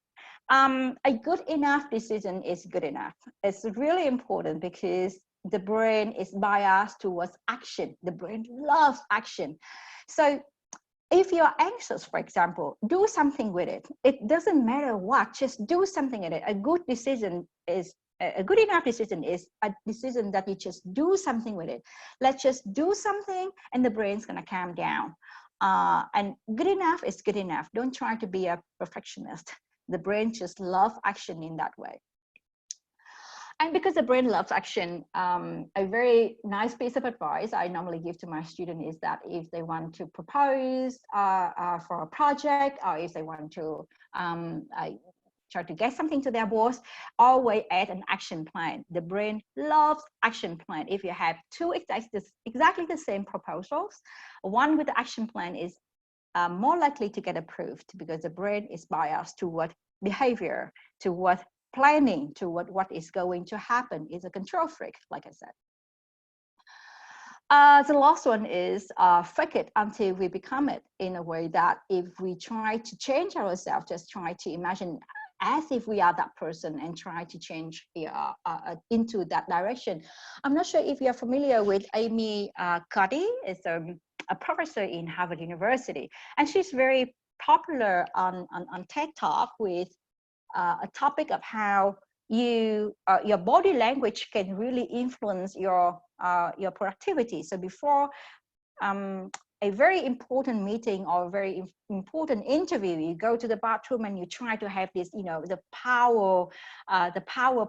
A good enough decision is good enough. It's really important because the brain is biased towards action. The brain loves action. So if you're anxious, for example, do something with it. It doesn't matter what, just do something in it. A good decision is a good enough decision is a decision that you just do something with it. Let's just do something and the brain's gonna calm down. And good enough is good enough. Don't try to be a perfectionist. The brain just loves action in that way. And because the brain loves action, a very nice piece of advice I normally give to my students is that if they want to propose for a project, or if they want to try to get something to their boss, always add an action plan. The brain loves action plan. If you have two exactly the same proposals, one with the action plan is more likely to get approved because the brain is biased toward behavior, toward planning, toward what is going to happen. It's a control freak, like I said. The last one is fake it until we become it, in a way that if we try to change ourselves, just try to imagine as if we are that person and try to change into that direction. I'm not sure if you're familiar with Amy Cuddy. Is a professor in Harvard University, and she's very popular on TED Talk with a topic of how your body language can really influence your productivity. So before a very important meeting or a very important interview, you go to the bathroom and you try to have this, the power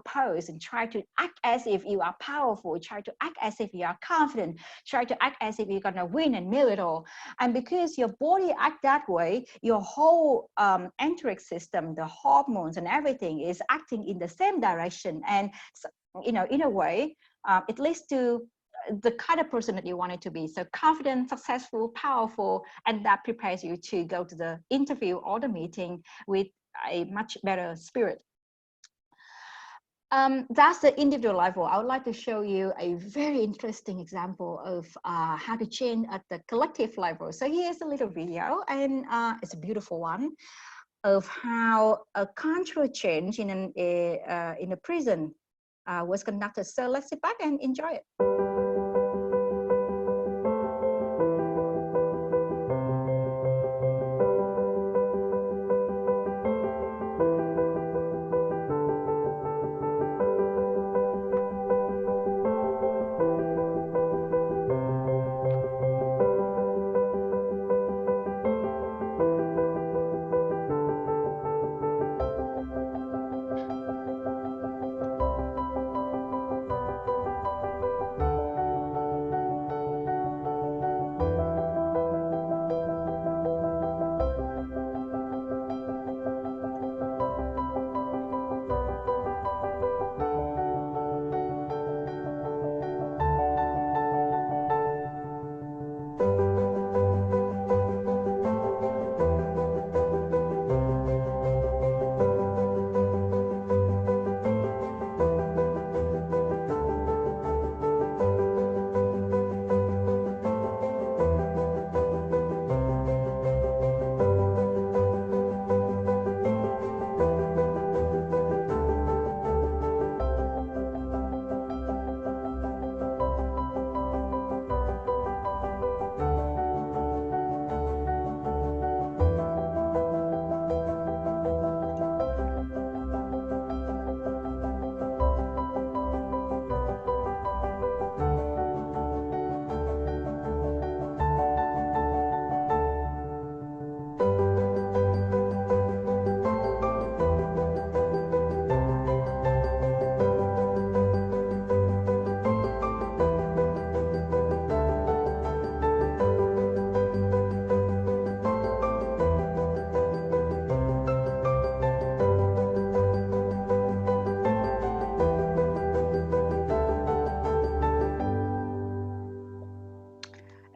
pose, and try to act as if you are powerful, try to act as if you are confident, try to act as if you're gonna win and nail it all. And because your body act that way, your whole enteric system, the hormones and everything is acting in the same direction. And in a way, it leads to the kind of person that you want it to be. So confident, successful, powerful, and that prepares you to go to the interview or the meeting with a much better spirit. That's the individual level. I would like to show you a very interesting example of how to change at the collective level. So here's a little video, and it's a beautiful one of how a cultural change in a prison was conducted. So let's sit back and enjoy it.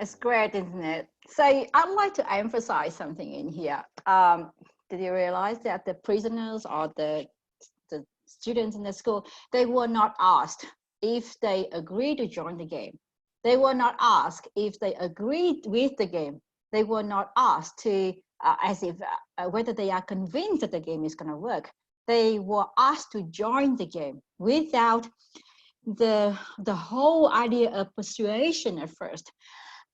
It's great, isn't it? So I'd like to emphasize something in here. Did you realize that the prisoners or the students in the school, they were not asked if they agreed to join the game. They were not asked if they agreed with the game. They were not asked to, as if whether they are convinced that the game is going to work. They were asked to join the game without the whole idea of persuasion at first.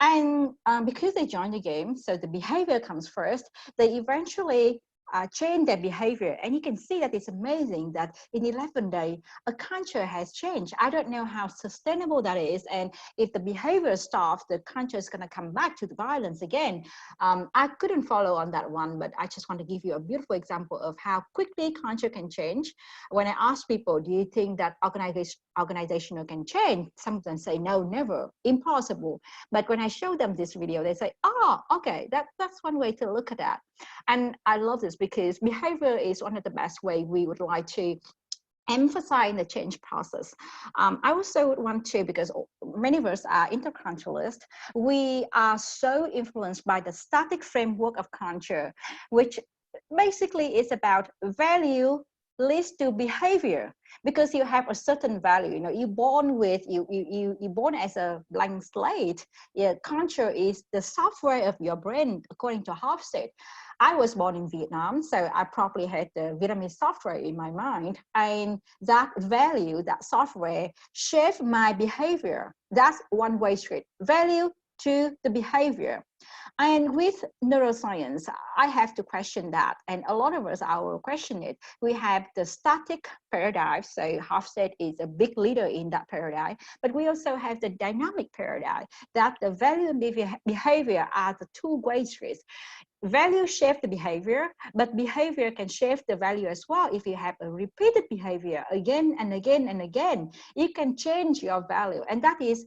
And because they joined the game, so the behavior comes first, they eventually change their behavior. And you can see that it's amazing that in 11 days, a culture has changed. I don't know how sustainable that is. And if the behavior stops, the culture is going to come back to the violence again. I couldn't follow on that one, but I just want to give you a beautiful example of how quickly culture can change. When I ask people, do you think that organizational can change? Some of them say, no, never, impossible. But when I show them this video, they say, oh, okay, that's one way to look at that. And I love this because behavior is one of the best way we would like to emphasize the change process. I also would want to, because many of us are interculturalists, we are so influenced by the static framework of culture, which basically is about value leads to behavior, because you have a certain value. You know, you're born with you born as a blank slate. Yeah, culture is the software of your brain, according to Hofstede. I was born in Vietnam, so I probably had the Vietnamese software in my mind, and that value, that software, shaped my behavior. That's one way street, value to the behavior. And with neuroscience, I have to question that. And a lot of us, I will question it. We have the static paradigm. So Hofstede is a big leader in that paradigm. But we also have the dynamic paradigm, that the value and behavior are the two great streets. Value shape the behavior, but behavior can shape the value as well. If you have a repeated behavior again and again and again, you can change your value. And that is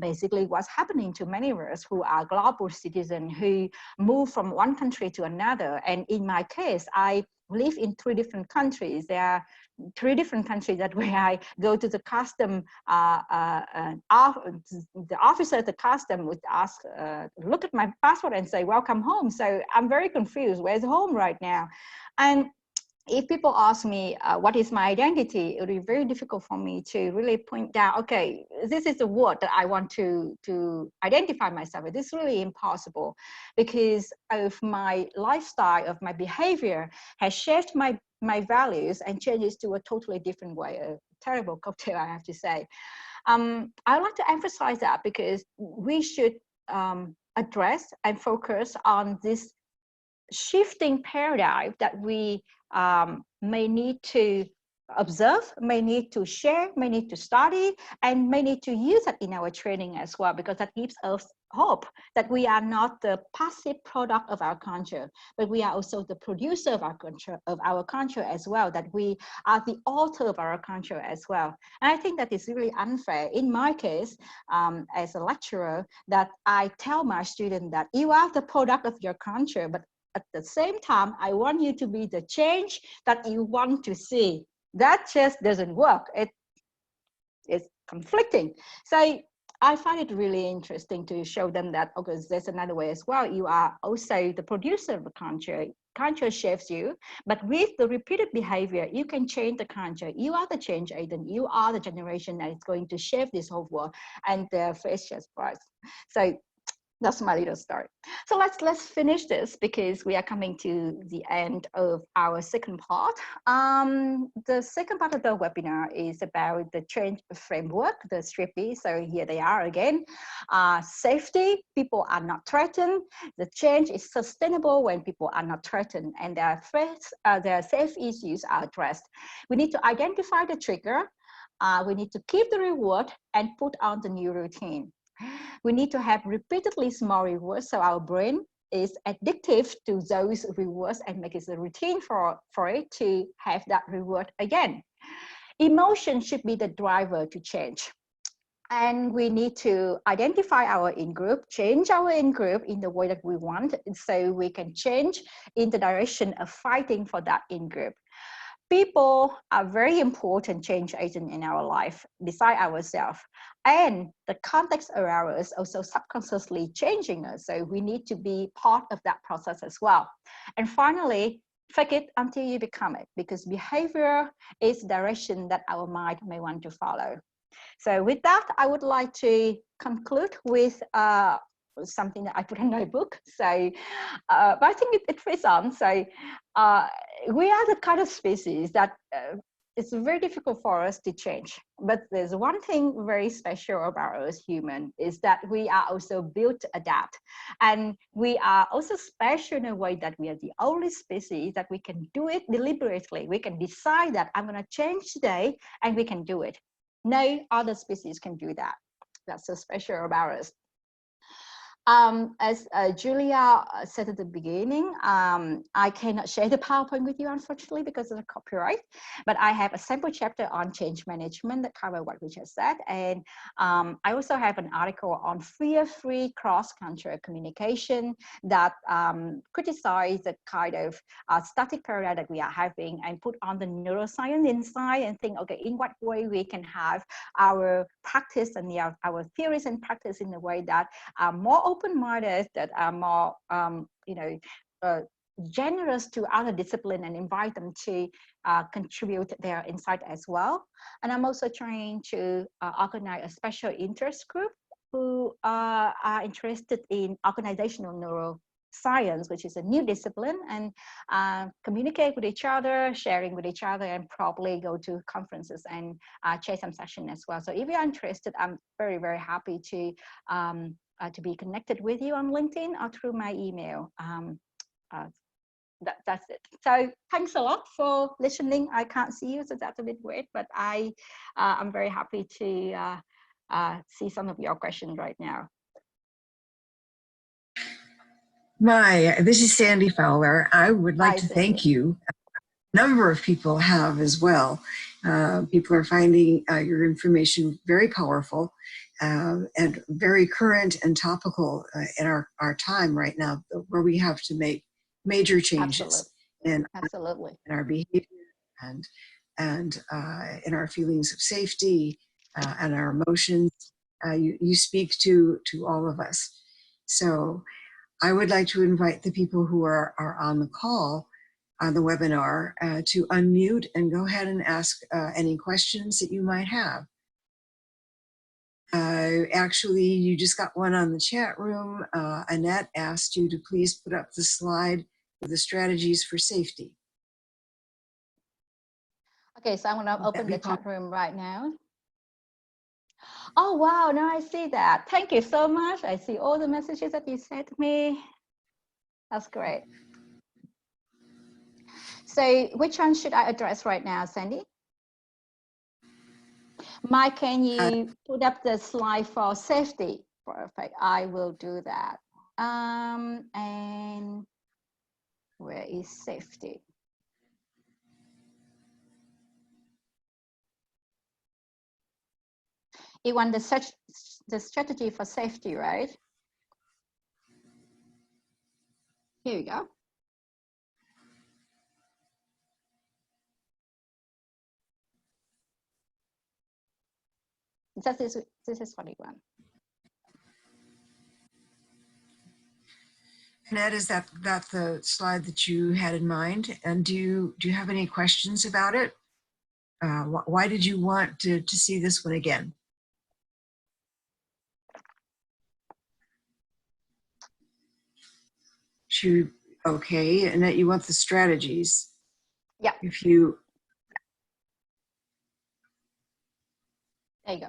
basically what's happening to many of us who are global citizens who move from one country to another. And in my case, I live in 3 different countries. There are 3 different countries that where I go to the custom, the officer at the custom would ask, look at my passport and say, welcome home. So I'm very confused. Where's home right now? And if people ask me what is my identity, it would be very difficult for me to really point out, okay, this is the word that I want to identify myself with. This is really impossible because of my lifestyle, of my behavior has shaped my values and changes to a totally different way. A terrible cocktail, I have to say. I like to emphasize that because we should address and focus on this shifting paradigm that we may need to observe, may need to share, may need to study, and may need to use it in our training as well, because that gives us hope that we are not the passive product of our culture, but we are also the producer of our culture as well, that we are the author of our culture as well. And I think that is really unfair. In my case, as a lecturer, that I tell my students that you are the product of your culture, but at the same time, I want you to be the change that you want to see. That just doesn't work. It's conflicting. So I find it really interesting to show them that, okay, there's another way as well. You are also the producer of the culture. Culture shapes you, but with the repeated behavior, you can change the culture. You are the change agent. You are the generation that is going to shape this whole world, and their face just bright. So that's my little story. So let's finish this because we are coming to the end of our second part. The second part of the webinar is about the change framework, the STREAP-Be. So here they are again. Safety, people are not threatened. The change is sustainable when people are not threatened, and their threats, their safe issues are addressed. We need to identify the trigger. We need to keep the reward and put on the new routine. We need to have repeatedly small rewards so our brain is addictive to those rewards and make it a routine for it to have that reward again. Emotion should be the driver to change. And we need to identify our in-group, change our in-group in the way that we want, so we can change in the direction of fighting for that in-group. People are very important change agent in our life, beside ourselves. And the context around us also subconsciously changing us. So we need to be part of that process as well. And finally, fake it until you become it, because behavior is the direction that our mind may want to follow. So with that, I would like to conclude with something that I put in my book. So, but I think it fits on. So we are the kind of species that it's very difficult for us to change. But there's one thing very special about us human is that we are also built to adapt. And we are also special in a way that we are the only species that we can do it deliberately. We can decide that I'm going to change today, and we can do it. No other species can do that. That's so special about us. As Julia said at the beginning, I cannot share the PowerPoint with you, unfortunately, because of the copyright, but I have a sample chapter on change management that covers what we just said. And I also have an article on fear-free cross-cultural communication that criticizes the kind of static paradigm that we are having and put on the neuroscience inside and think, okay, in what way we can have our practice and our theories and practice in a way that are more open-minded, that are more, generous to other disciplines and invite them to contribute their insight as well. And I'm also trying to organize a special interest group who are interested in organizational neuroscience, which is a new discipline, and communicate with each other, sharing with each other, and probably go to conferences and share some session as well. So if you're interested, I'm very, very happy to be connected with you on LinkedIn or through my email. That's it. So thanks a lot for listening. I can't see you, so that's a bit weird, but I'm very happy to see some of your questions right now. This is Sandy Fowler. I would like to thank you. A number of people have as well. People are finding your information very powerful and very current and topical in our time right now, where we have to make major changes in our behavior and in our feelings of safety and our emotions. You speak to all of us. So I would like to invite the people who are on the call, on the webinar, to unmute and go ahead and ask any questions that you might have. Actually, you just got one on the chat room. Annette asked you to please put up the slide with the strategies for safety. Okay, so I'm going to open the chat room right now. Oh, wow, now I see that. Thank you so much. I see all the messages that you sent me. That's great. So which one should I address right now, Sandy? Mike, can you put up the slide for safety? Perfect, I will do that. And where is safety? You want the strategy for safety, right? Here you go. This is what you want. Annette, is that the slide that you had in mind? And do you have any questions about it? Why did you want to see this one again? Okay, Annette, you want the strategies. Yeah. If you. There you go.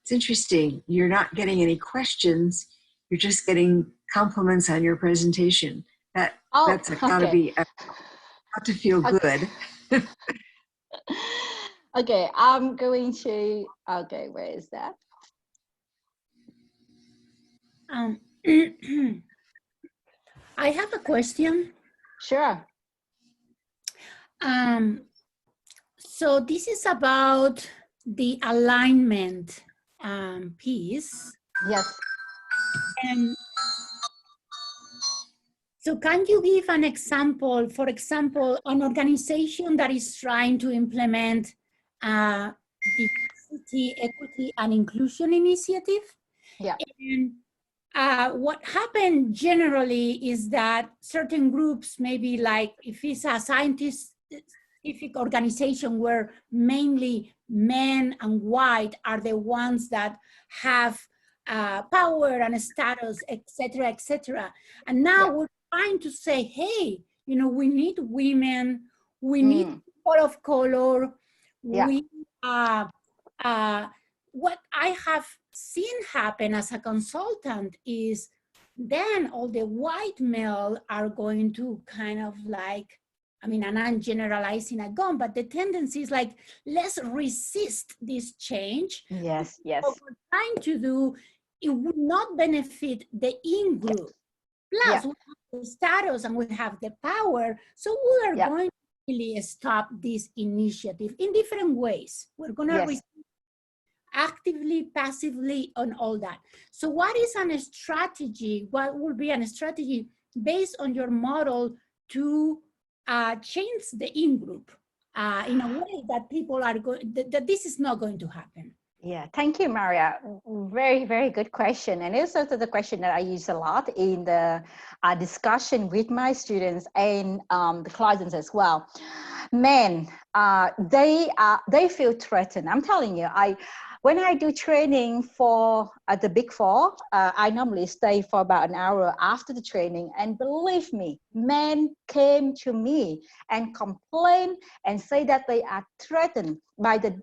It's interesting. You're not getting any questions. You're just getting compliments on your presentation. That's gotta be, got to feel good. Okay, I'm going to, okay, where is that? I have a question. Sure. So this is about the alignment piece. Yes. And so can you give an example, for example, an organization that is trying to implement diversity, equity, and inclusion initiative? Yeah. And what happened generally is that certain groups, maybe like if it's a scientific organization where mainly men and white are the ones that have power and status, etc., etc. And now we're trying to say, hey, you know, we need women, we need people of color, we what I have seen happen as a consultant is then all the white male are going to kind of like, I mean, and I'm generalizing again, but the tendency is like, let's resist this change. Yes, yes. What we're trying to do, it would not benefit the in-group. Plus, we have the status and we have the power, so we are going to really stop this initiative in different ways. We're going to resist actively, passively, on all that. So what is a strategy? What will be a strategy based on your model to change the in-group in a way that people are going, that this is not going to happen? Yeah, thank you, Maria. Very, very good question. And it's also the question that I use a lot in the discussion with my students and the clients as well. Men, they feel threatened. I'm telling you, when I do training for the Big Four, I normally stay for about an hour after the training. And believe me, men came to me and complain and say that they are threatened by the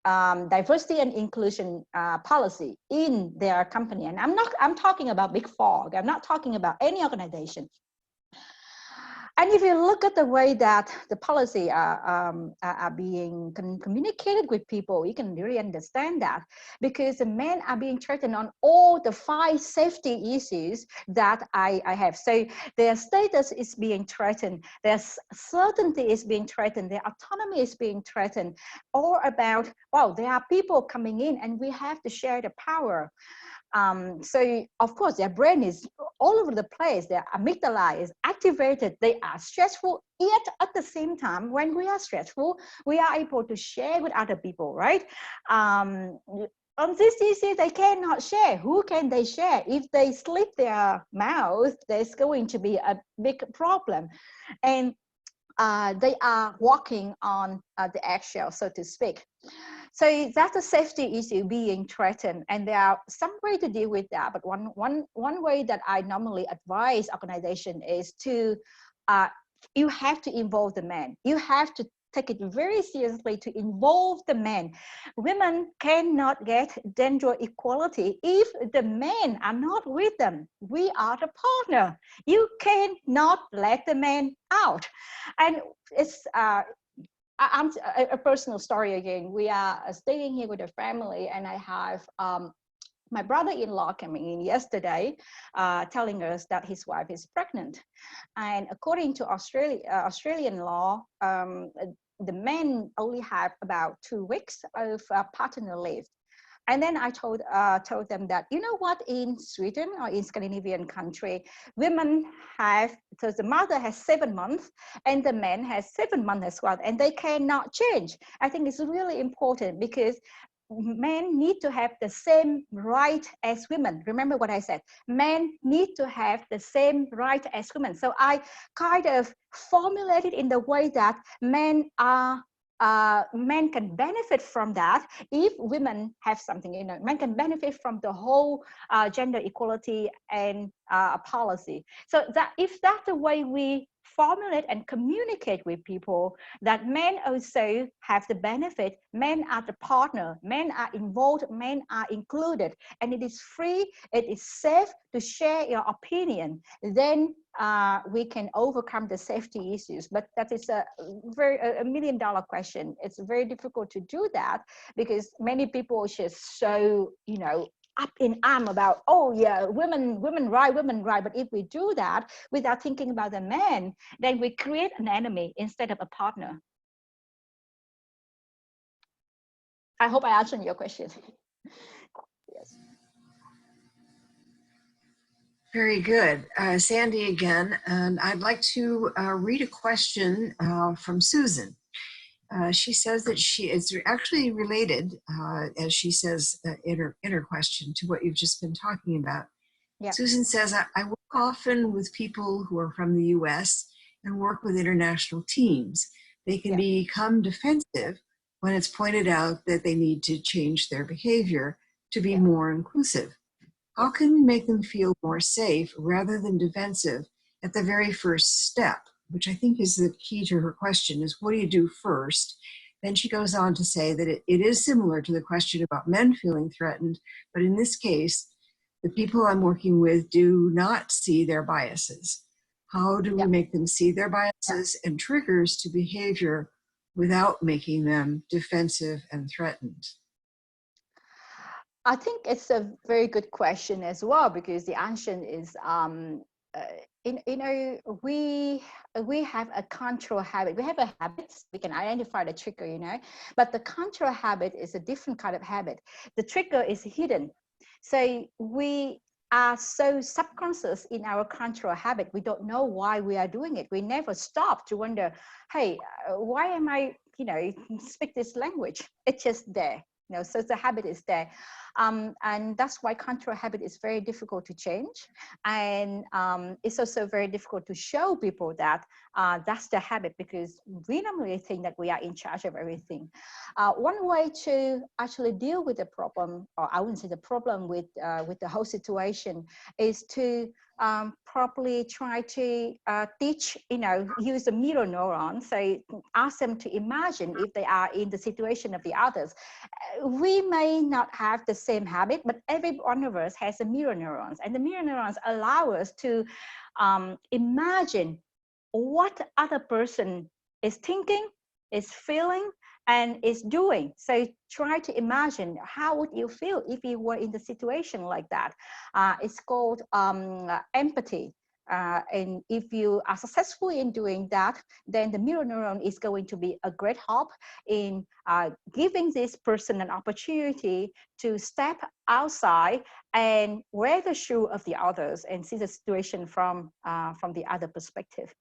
diversity and inclusion policy in their company. And I'm talking about Big Four. I'm not talking about any organization. And if you look at the way that the policy are being communicated with people, you can really understand that, because the men are being threatened on all the 5 safety issues that I have. So their status is being threatened, their certainty is being threatened, their autonomy is being threatened, or about, well, there are people coming in and we have to share the power. So of course their brain is all over the place, their amygdala is activated, they are stressful, yet at the same time, when we are stressful, we are able to share with other people, right? On this issue, they cannot share. Who can they share? If they slip their mouth, there's going to be a big problem. And they are walking on the eggshell, so to speak. So that's a safety issue being threatened, and there are some way to deal with that. But one way that I normally advise organization is to, you have to involve the men. You have to take it very seriously to involve the men. Women cannot get gender equality if the men are not with them. We are the partner. You cannot let the men out. And it's a personal story again. We are staying here with a family, and I have my brother-in-law coming in yesterday telling us that his wife is pregnant. And according to Australian law, the men only have about 2 weeks of paternal leave. And then I told them that, you know what, in Sweden or in Scandinavian country, women have, so the mother has 7 months and the man has 7 months as well, and they cannot change. I think it's really important because men need to have the same right as women. Remember what I said, men need to have the same right as women. So I kind of formulated in the way that men can benefit from that if women have something, you know, men can benefit from the whole gender equality and policy. So that if that's the way we formulate and communicate with people, that men also have the benefit, men are the partner, men are involved, men are included, and it is free, it is safe to share your opinion, then we can overcome the safety issues. But that is a $1 million question. It's very difficult to do that because many people just so, you know, up in arm about, oh yeah, women right. But if we do that without thinking about the man, then we create an enemy instead of a partner. I hope I answered your question. Yes. Very good. Sandy again, and I'd like to read a question from Susan. She says that she is actually related, as she says in her question, to what you've just been talking about. Yeah. Susan says, I work often with people who are from the US and work with international teams. They can become defensive when it's pointed out that they need to change their behavior to be more inclusive. How can we make them feel more safe rather than defensive at the very first step? Which I think is the key to her question, is what do you do first? Then she goes on to say that it is similar to the question about men feeling threatened, but in this case, the people I'm working with do not see their biases. How do we make them see their biases and triggers to behavior without making them defensive and threatened? I think it's a very good question as well, because the answer is, we have a control habit. We have a habit, we can identify the trigger, but the control habit is a different kind of habit. The trigger is hidden. So we are so subconscious in our control habit. We don't know why we are doing it. We never stop to wonder, hey, why am I, speak this language? It's just there. So the habit is there. And that's why control habit is very difficult to change. And it's also very difficult to show people that that's the habit, because we normally think that we are in charge of everything. One way to actually deal with the problem, or I wouldn't say the problem, with the whole situation, is to properly try to teach, use the mirror neurons. So ask them to imagine if they are in the situation of the others. We may not have the same habit, but every one of us has a mirror neurons, and the mirror neurons allow us to imagine what other person is thinking, is feeling, and is doing. So try to imagine, how would you feel if you were in the situation like that? It's called empathy. And if you are successful in doing that, then the mirror neuron is going to be a great help in giving this person an opportunity to step outside and wear the shoe of the others and see the situation from the other perspective.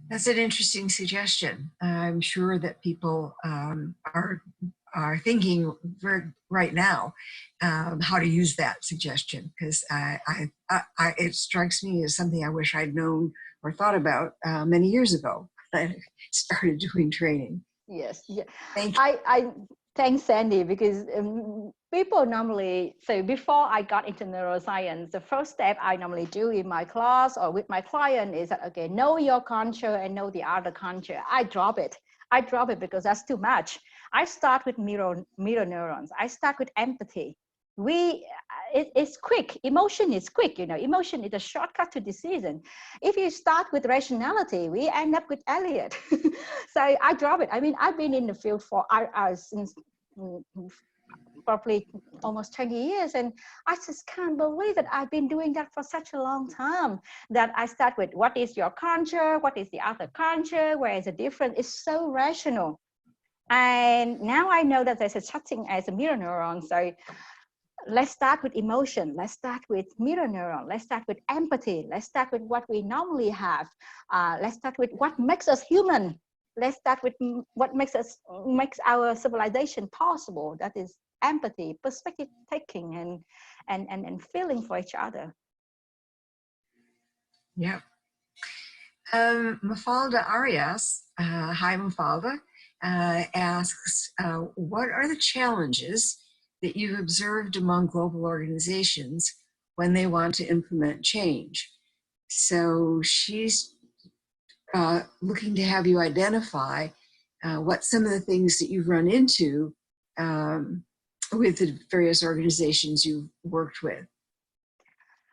That's an interesting suggestion. I'm sure that people are thinking right now how to use that suggestion, because it strikes me as something I wish I'd known or thought about many years ago when I started doing training. Yes, yeah. Thank you. Thanks, Sandy, because people normally, so before I got into neuroscience, the first step I normally do in my class or with my client is that, okay, know your culture and know the other culture. I drop it because that's too much. I start with mirror neurons. I start with empathy. It's quick. Emotion is quick, emotion is a shortcut to decision. If you start with rationality, we end up with Elliot. So I drop it. I mean, I've been in the field for since probably almost 20 years, and I just can't believe that I've been doing that for such a long time, that I start with, what is your culture, what is the other culture, where is the difference? It's so rational. And now I know that there's such thing as a mirror neuron. So let's start with emotion. Let's start with mirror neuron. Let's start with empathy. Let's start with what we normally have. Let's start with what makes us human. Let's start with what makes our civilization possible. That is empathy, perspective taking, and feeling for each other. Yeah. Mafalda Arias, hi Mafalda, asks, what are the challenges that you've observed among global organizations when they want to implement change? So she's looking to have you identify what some of the things that you've run into with the various organizations you've worked with.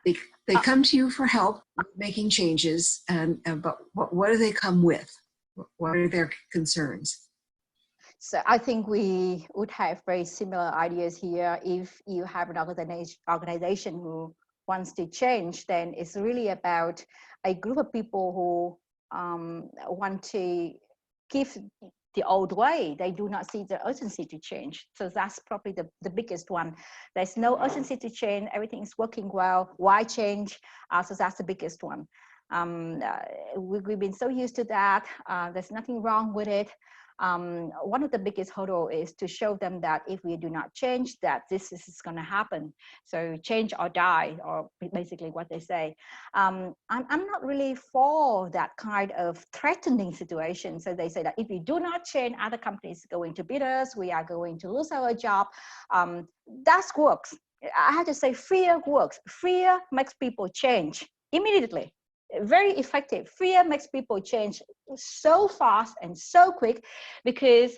They come to you for help making changes, but what do they come with? What are their concerns? So I think we would have very similar ideas here. If you have an organization who wants to change, then it's really about a group of people who want to keep the old way. They do not see the urgency to change. So that's probably the biggest one. There's no urgency to change. Everything is working well. Why change? So that's the biggest one. We've been so used to that. There's nothing wrong with it. One of the biggest hurdles is to show them that if we do not change, that this is going to happen. So change or die, or basically what they say. I'm not really for that kind of threatening situation. So they say that if we do not change, other companies are going to beat us. We are going to lose our job. That works. I have to say fear works. Fear makes people change immediately. Very effective. Fear makes people change so fast and so quick because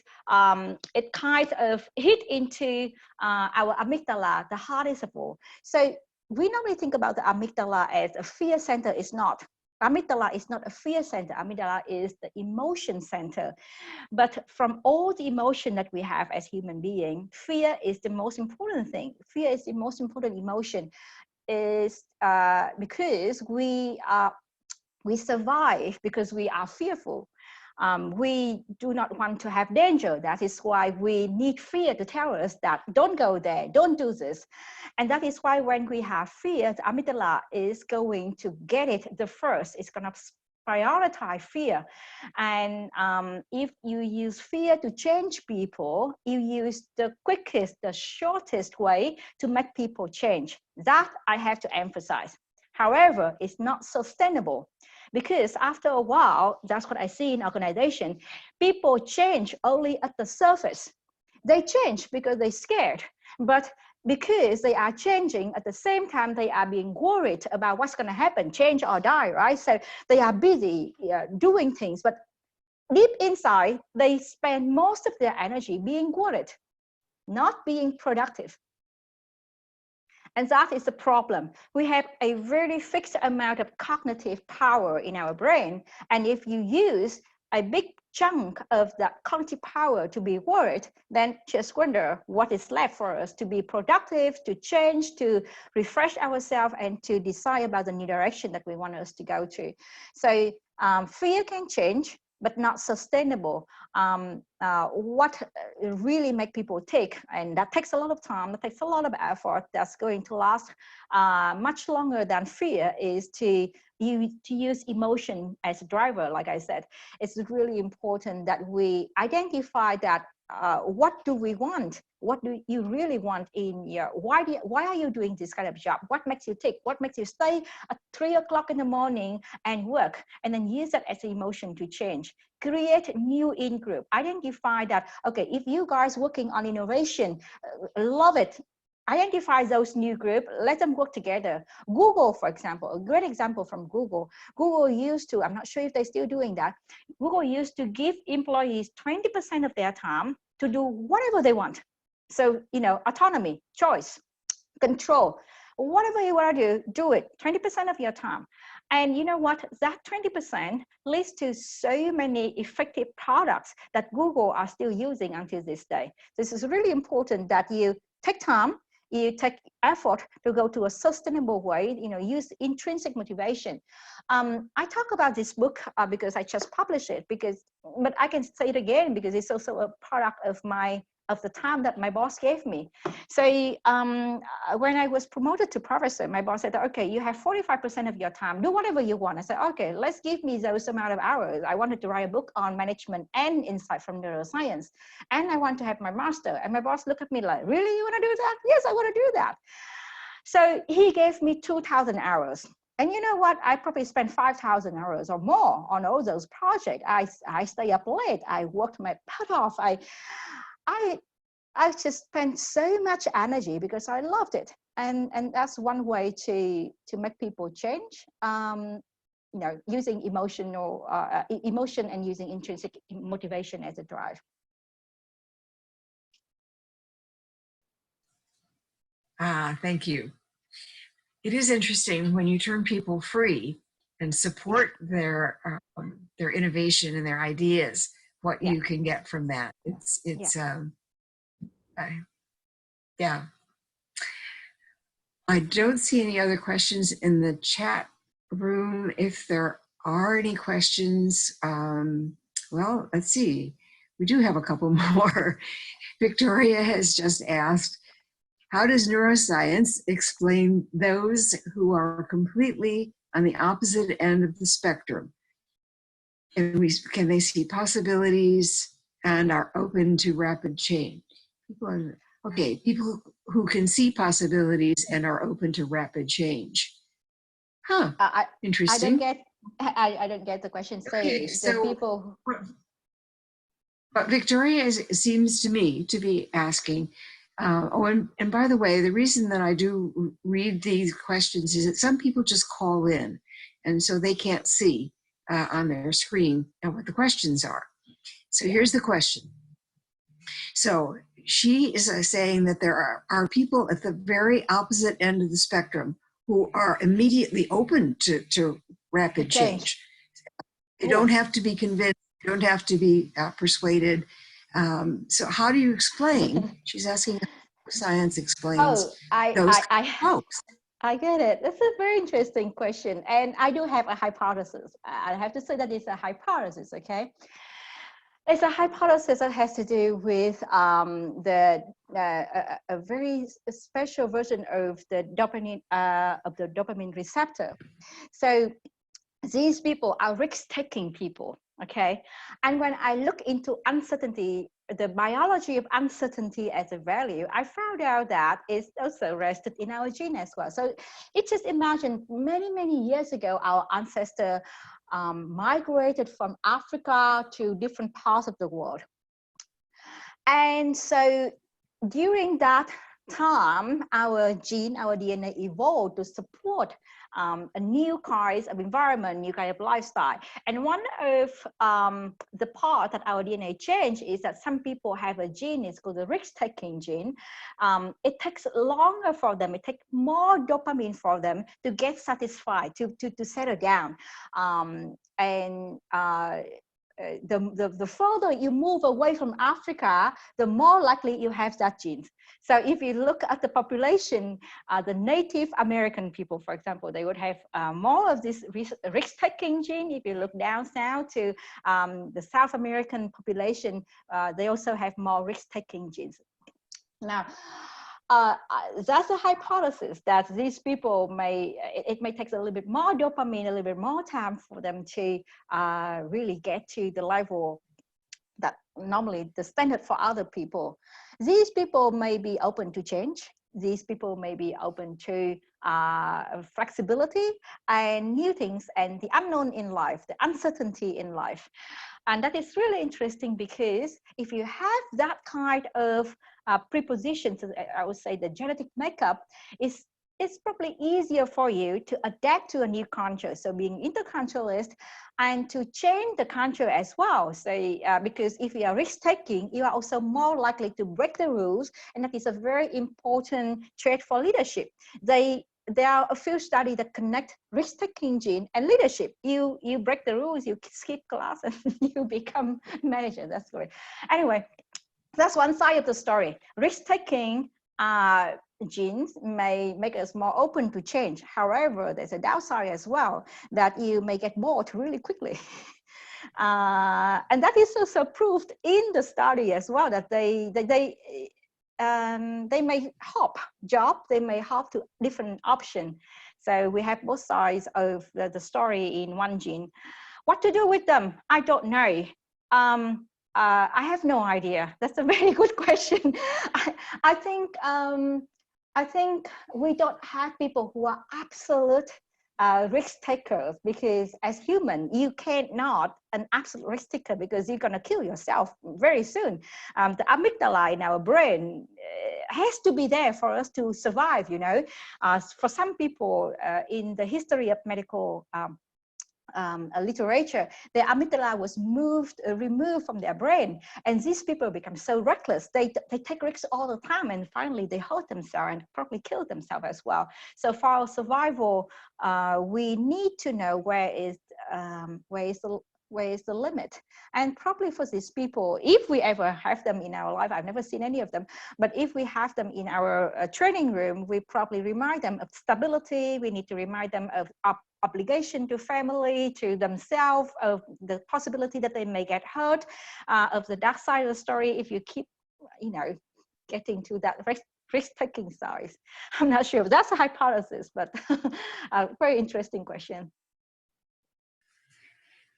it kind of hit into our amygdala, the hardest of all. So we normally think about the amygdala as a fear center. It's not. Amygdala is not a fear center. Amygdala is the emotion center. But from all the emotion that we have as human beings, fear is the most important thing. Fear is the most important emotion. Is because we survive because we are fearful. We do not want to have danger. That is why we need fear to tell us that don't go there, don't do this. And that is why when we have fear, the amygdala is going to get it the first. It's going to prioritize fear. And if you use fear to change people, you use the quickest, the shortest way to make people change. That I have to emphasize. However, it's not sustainable because after a while, that's what I see in organization, people change only at the surface. They change because they're scared, but because they are changing at the same time, they are being worried about what's going to happen, change or die, right? So they are busy doing things, but deep inside, they spend most of their energy being worried, not being productive. And that is the problem. We have a very fixed amount of cognitive power in our brain. And if you use a big chunk of that cognitive power to be worried, then just wonder what is left for us to be productive, to change, to refresh ourselves, and to decide about the new direction that we want us to go to. So fear can change, but not sustainable. What really make people tick, and that takes a lot of time, that takes a lot of effort, that's going to last much longer than fear, is to use emotion as a driver. Like I said, it's really important that we identify that what do we want? What do you really want in your, why are you doing this kind of job? What makes you tick? What makes you stay at 3 o'clock in the morning and work? And then use that as an emotion to change. Create new in-group. Identify that, okay, if you guys working on innovation, love it. Identify those new group, let them work together. Google, for example, a great example from Google. Google used to, I'm not sure if they're still doing that, Google used to give employees 20% of their time to do whatever they want. So, you know, autonomy, choice, control, whatever you want to do it, 20% of your time. And you know what, that 20% leads to so many effective products that Google are still using until this day. This is really important that you take time, you take effort to go to a sustainable way, you know, use intrinsic motivation. I talk about this book because I just published it, but I can say it again because it's also a product of the time that my boss gave me. So when I was promoted to professor, my boss said, okay, you have 45% of your time, do whatever you want. I said, okay, let's give me those amount of hours. I wanted to write a book on management and insight from neuroscience. And I want to have my master. And my boss looked at me like, really, you want to do that? Yes, I want to do that. So he gave me 2,000 hours. And you know what? I probably spent 5,000 hours or more on all those projects. I stay up late. I worked my butt off. I just spent so much energy because I loved it. And that's one way to make people change. You know, using emotion and using intrinsic motivation as a drive. Thank you. It is interesting when you turn people free and support their innovation and their ideas, what you can get from that. Yeah. I don't see any other questions in the chat room. If there are any questions, well, let's see. We do have a couple more. Victoria has just asked, how does neuroscience explain those who are completely on the opposite end of the spectrum? Can they see possibilities and are open to rapid change? People who can see possibilities and are open to rapid change. Huh, interesting. I don't get the question. Okay, so the people. But Victoria seems to me to be asking, and by the way, the reason that I do read these questions is that some people just call in, and so they can't see on their screen what the questions are. So here's the question. So she is saying that there are people at the very opposite end of the spectrum who are immediately open to rapid change. They don't have to be convinced, they don't have to be persuaded. So how do you explain? She's asking how science explains those folks. I get it. That's a very interesting question. And I do have a hypothesis. I have to say that it's a hypothesis, okay? It's a hypothesis that has to do with a very special version of the dopamine receptor. So these people are risk-taking people, okay? And when I look into uncertainty, the biology of uncertainty as a value, I found out that it's also rested in our gene as well. So it just imagine many years ago, our ancestor migrated from Africa to different parts of the world. And so during that time, our gene, our DNA evolved to support a new kind of environment, new kind of lifestyle. And one of the part that our DNA changed is that some people have a gene, it's called the risk-taking gene. It takes longer for them, it takes more dopamine for them to get satisfied, to settle down. The further you move away from Africa, the more likely you have that gene. So if you look at the population, the Native American people, for example, they would have more of this risk-taking gene. If you look down south to the South American population, they also have more risk-taking genes. Now, that's a hypothesis that these people it may take a little bit more dopamine, a little bit more time for them to really get to the level that normally the standard for other people. These people may be open to change. These people may be open to flexibility and new things and the unknown in life, the uncertainty in life. And that is really interesting because if you have that kind of prepositions, I would say the genetic makeup, it's probably easier for you to adapt to a new culture. So being interculturalist and to change the culture as well. So because if you are risk-taking, you are also more likely to break the rules. And that is a very important trait for leadership. There are a few studies that connect risk-taking gene and leadership. You break the rules, you skip class, and you become manager. That's great. Anyway, that's one side of the story. Risk-taking genes may make us more open to change. However, there's a downside as well, that you may get bored really quickly. And that is also proved in the study as well, that they may hop job, they may hop to different option. So we have both sides of the story in one gene. What to do with them? I don't know. I have no idea. That's a very good question. I think we don't have people who are absolute risk takers, because as human, you cannot an absolute risk taker because you're gonna kill yourself very soon. The amygdala in our brain has to be there for us to survive, you know. For some people in the history of medical literature, the amygdala was removed from their brain, and these people become so reckless. They take risks all the time, and finally they hurt themselves and probably kill themselves as well. So for our survival, we need to know where is the limit. And probably for these people, if we ever have them in our life, I've never seen any of them, but if we have them in our training room, we probably remind them of stability. We need to remind them of obligation to family, to themselves, of the possibility that they may get hurt, of the dark side of the story. If you keep, getting to that risk-taking size. I'm not sure if that's a hypothesis, but a very interesting question.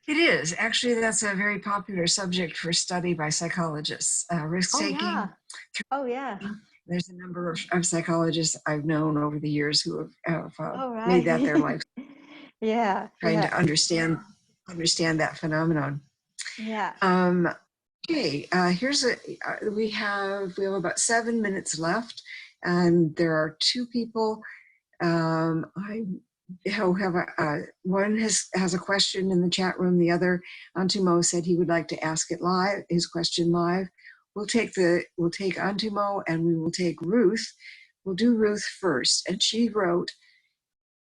It is. Actually, that's a very popular subject for study by psychologists. Risk-taking. Oh, yeah. There's a number of psychologists I've known over the years who have right. made that their life. Trying to understand that phenomenon. Okay, we have about 7 minutes left, and there are two people. One has a question in the chat room. The other, Antumo, said he would like to ask it live, his question live. We'll take Antumo, and we will take Ruth. We'll do Ruth first. And she wrote,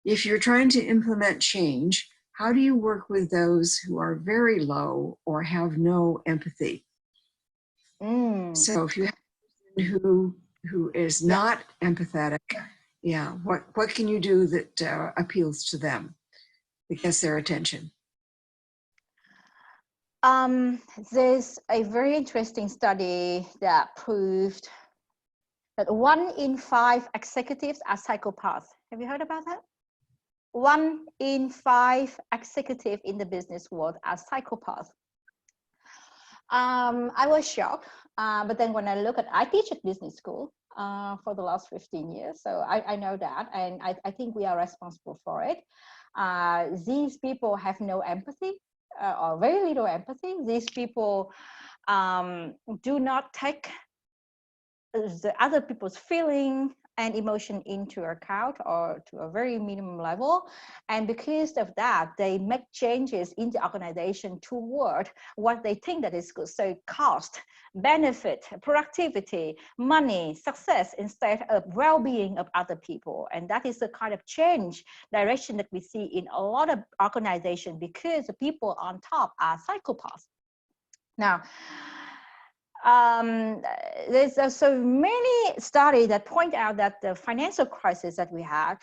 if you're trying to implement change, how do you work with those who are very low or have no empathy? So if you have a person who is not empathetic, what can you do that appeals to them, that gets their attention? There's a very interesting study that proved that 1 in 5 executives are psychopaths. Have you heard about that? 1 in 5 executives in the business world are psychopaths. I was shocked, but then when I teach at business school for the last 15 years, so I know that, and I think we are responsible for it. These people have no empathy, or very little empathy. These people do not take the other people's feeling and emotion into account, or to a very minimum level. And because of that, they make changes in the organization toward what they think that is good. So cost, benefit, productivity, money, success, instead of well-being of other people. And that is the kind of change direction that we see in a lot of organizations, because the people on top are psychopaths. Now, there's so many studies that point out that the financial crisis that we had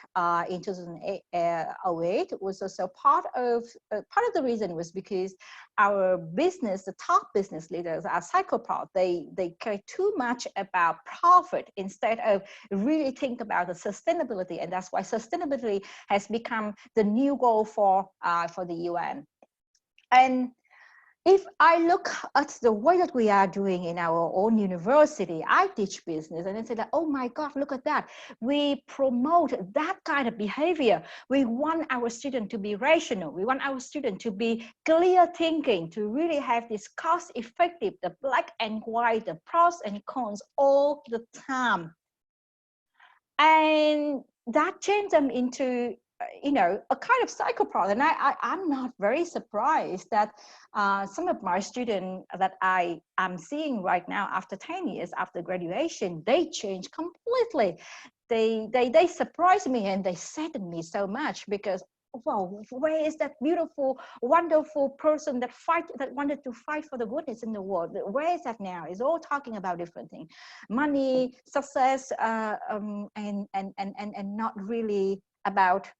in 2008 was also part of the reason was because our business, the top business leaders, are psychopaths. They care too much about profit instead of really think about the sustainability, and that's why sustainability has become the new goal for the UN. And if I look at the way that we are doing in our own university, I teach business, and I say that, oh my God, look at that. We promote that kind of behavior. We want our students to be rational. We want our students to be clear thinking, to really have this cost effective, the black and white, the pros and cons all the time. And that changed them into a kind of psychopath. And I'm not very surprised that some of my students that I am seeing right now after 10 years after graduation, they change completely. They surprise me, and they sadden me so much, because, wow, where is that beautiful, wonderful person that wanted to fight for the goodness in the world? Where is that now? It's all talking about different things, money, success, and not really about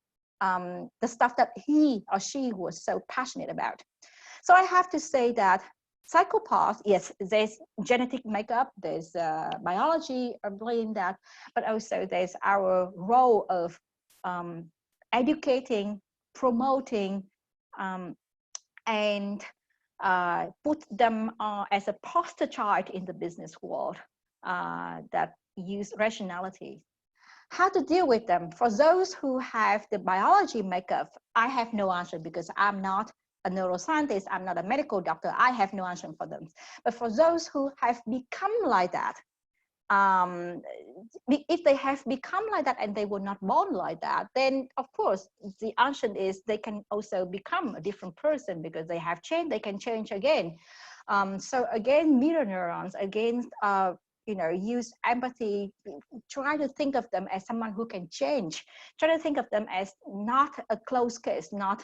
the stuff that he or she was so passionate about. So I have to say that psychopaths, yes, there's genetic makeup, there's biology playing that, but also there's our role of educating, promoting, and put them as a poster child in the business world that use rationality. How to deal with them? For those who have the biology makeup, I have no answer, because I'm not a neuroscientist, I'm not a medical doctor, I have no answer for them. But for those who have become like that, if they have become like that and they were not born like that, then of course the answer is they can also become a different person because they have changed, they can change again. So again, mirror neurons, again, you know, use empathy, try to think of them as someone who can change, try to think of them as not a closed case, not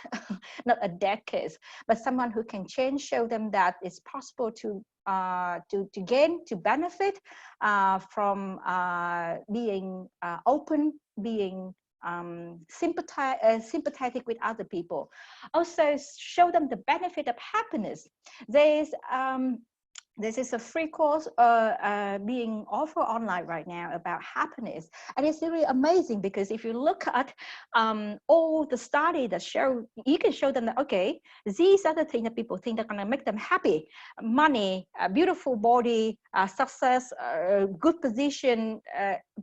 not a dead case, but someone who can change, show them that it's possible to gain, to benefit from being open, being sympathetic with other people. Also show them the benefit of happiness. This is a free course being offered online right now about happiness. And it's really amazing because if you look at all the studies that show, you can show them that, okay, these are the things that people think are going to make them happy. Money, a beautiful body, success, good position,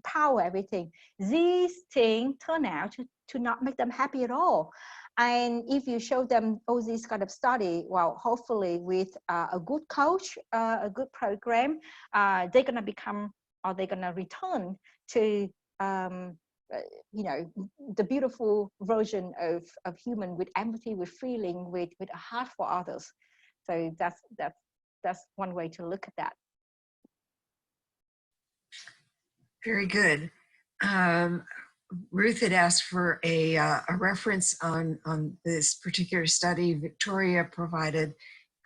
power, everything. These things turn out to not make them happy at all. And if you show them all these kind of study, well, hopefully with a good coach, a good program, they're going to become, or they're going to return to, you know, the beautiful version of human with empathy, with feeling, with a heart for others. So that's one way to look at that. Very good. Ruth had asked for a reference on this particular study. Victoria provided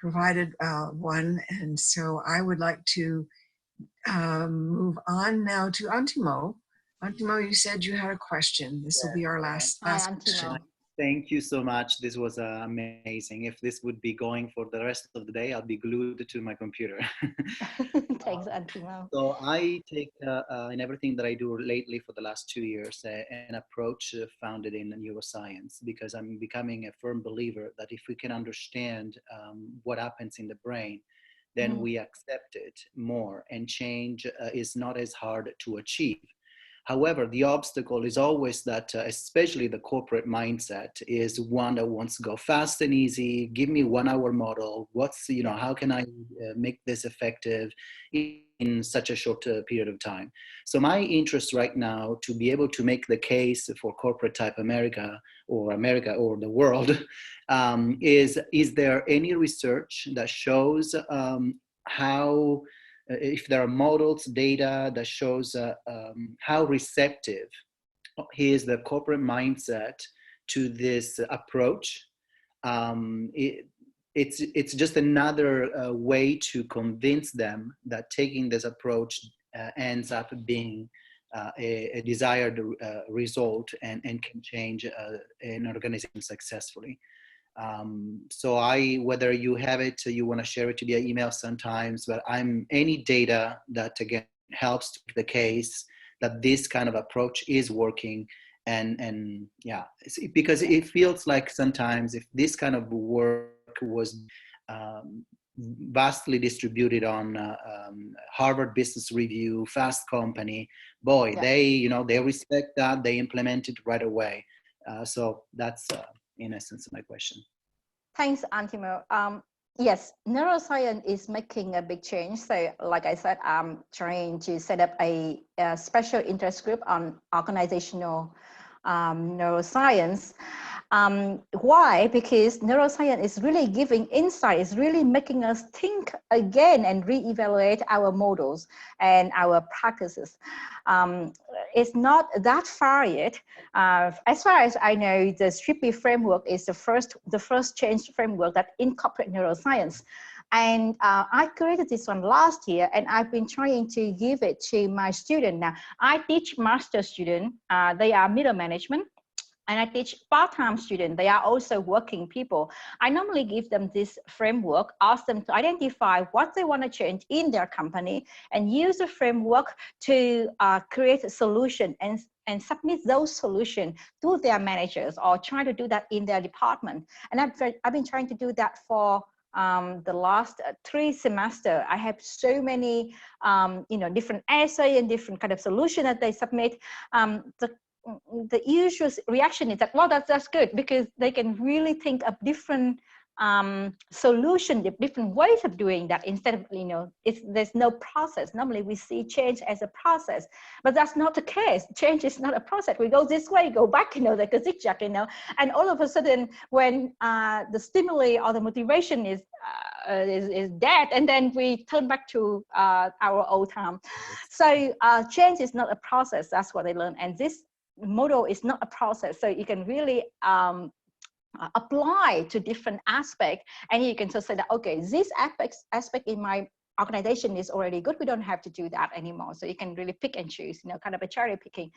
one, and so I would like to move on now to Antimo. Antimo, you said you had a question. This will be our last question. Thank you so much. This was amazing. If this would be going for the rest of the day, I'll be glued to my computer. Thanks, Antimo. So I take, in everything that I do lately for the last 2 years, an approach founded in neuroscience, because I'm becoming a firm believer that if we can understand what happens in the brain, then we accept it more, and change is not as hard to achieve. However, the obstacle is always that, especially the corporate mindset, is one that wants to go fast and easy. Give me 1 hour model. What's, you know, how can I make this effective in such a short period of time? So my interest right now to be able to make the case for corporate type America or the world is there any research that shows how, if there are models, data that shows how receptive is the corporate mindset to this approach? It's just another way to convince them that taking this approach ends up being a desired result and can change an organization successfully. So whether you have it, you want to share it via email sometimes, but any data that again helps to make the case that this kind of approach is working, and yeah, because it feels like sometimes if this kind of work was vastly distributed on Harvard Business Review, Fast Company, boy, they respect that, they implement it right away. So that's in essence my question. Thanks, Antimo. Yes, neuroscience is making a big change. So like I said, I'm trying to set up a special interest group on organizational neuroscience. Why? Because neuroscience is really giving insight, it's really making us think again and reevaluate our models and our practices. It's not that far yet. As far as I know, the STREAP-Be framework is the first change framework that incorporates neuroscience. And I created this one last year, and I've been trying to give it to my students. Now, I teach master students, they are middle management, and I teach part-time students, they are also working people. I normally give them this framework, ask them to identify what they want to change in their company, and use the framework to create a solution and submit those solutions to their managers, or try to do that in their department. And I've been trying to do that for the last 3 semesters. I have so many, different essays and different kind of solutions that they submit. The usual reaction is that, well, that's good, because they can really think of different solution, different ways of doing that, instead of, you know, there's no process. Normally we see change as a process, but that's not the case. Change is not a process. We go this way, go back, you know, like a zigzag, you know, and all of a sudden when the stimuli or the motivation is dead, and then we turn back to our old time. So change is not a process. That's what I learned. And this model is not a process. So you can really apply to different aspects, and you can just say that, okay, this aspect in my organization is already good. We don't have to do that anymore. So you can really pick and choose, you know, kind of a cherry picking.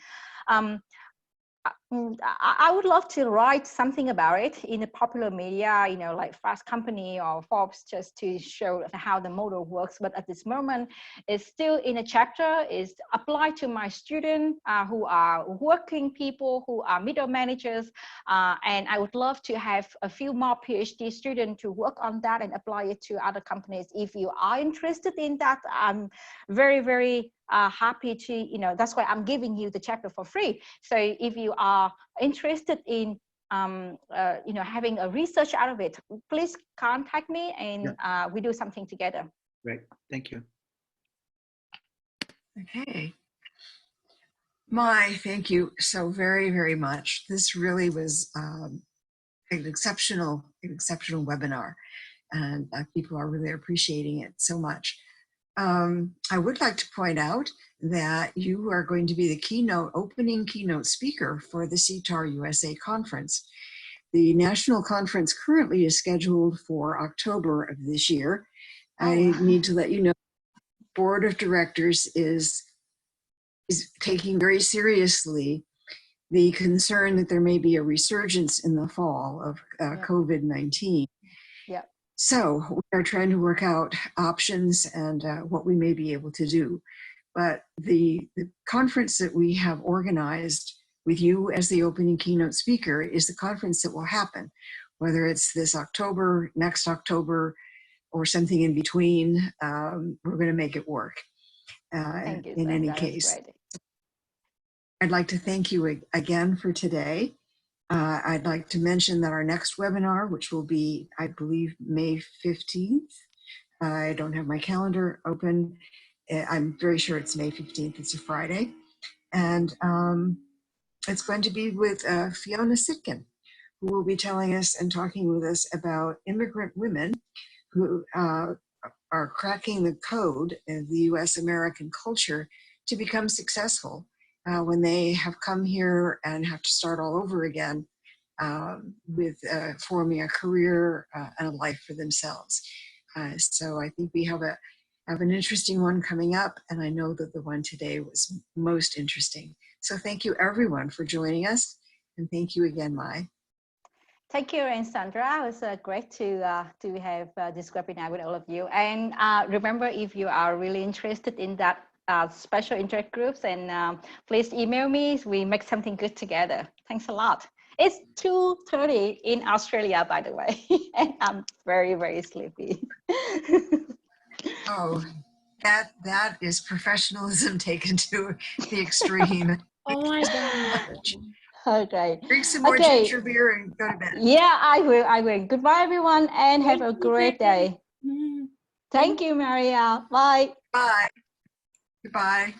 I would love to write something about it in the popular media, you know, like Fast Company or Forbes, just to show how the model works. But at this moment, it's still in a chapter, is applied to my students who are working people, who are middle managers. And I would love to have a few more PhD students to work on that and apply it to other companies. If you are interested in that, I'm very, very happy to, you know, that's why I'm giving you the chapter for free. So if you are interested in, you know, having a research out of it, please contact me, and we do something together. Great, thank you. Okay. Mai, thank you so very, very much. This really was an exceptional webinar, and people are really appreciating it so much. I would like to point out that you are going to be the opening keynote speaker for the SIETAR USA conference. The national conference currently is scheduled for October of this year. I need to let you know, the board of directors is taking very seriously the concern that there may be a resurgence in the fall of COVID-19. Yeah. So we are trying to work out options and what we may be able to do. But the conference that we have organized with you as the opening keynote speaker is the conference that will happen, whether it's this October, next October, or something in between. We're going to make it work. Thank you, in any case. I'd like to thank you again for today. I'd like to mention that our next webinar, which will be, I believe, May 15th. I don't have my calendar open. I'm very sure it's May 15th. It's a Friday. And it's going to be with Fiona Sitkin, who will be telling us and talking with us about immigrant women who are cracking the code of the US American culture to become successful when they have come here and have to start all over again with forming a career and a life for themselves. So I think we have an interesting one coming up, and I know that the one today was most interesting. So thank you everyone for joining us, and thank you again, Mai. Thank you, and Sandra. It was great to have this webinar with all of you. And remember, if you are really interested in that special interest groups, and please email me. We make something good together. Thanks a lot. It's 2:30 in Australia, by the way, and I'm very, very sleepy. Oh, that is professionalism taken to the extreme. Oh my God. Okay. Drink some more ginger beer and go to bed. Yeah, I will. Goodbye, everyone, and have a great day. Thank you, Maria. Bye. Bye. Goodbye.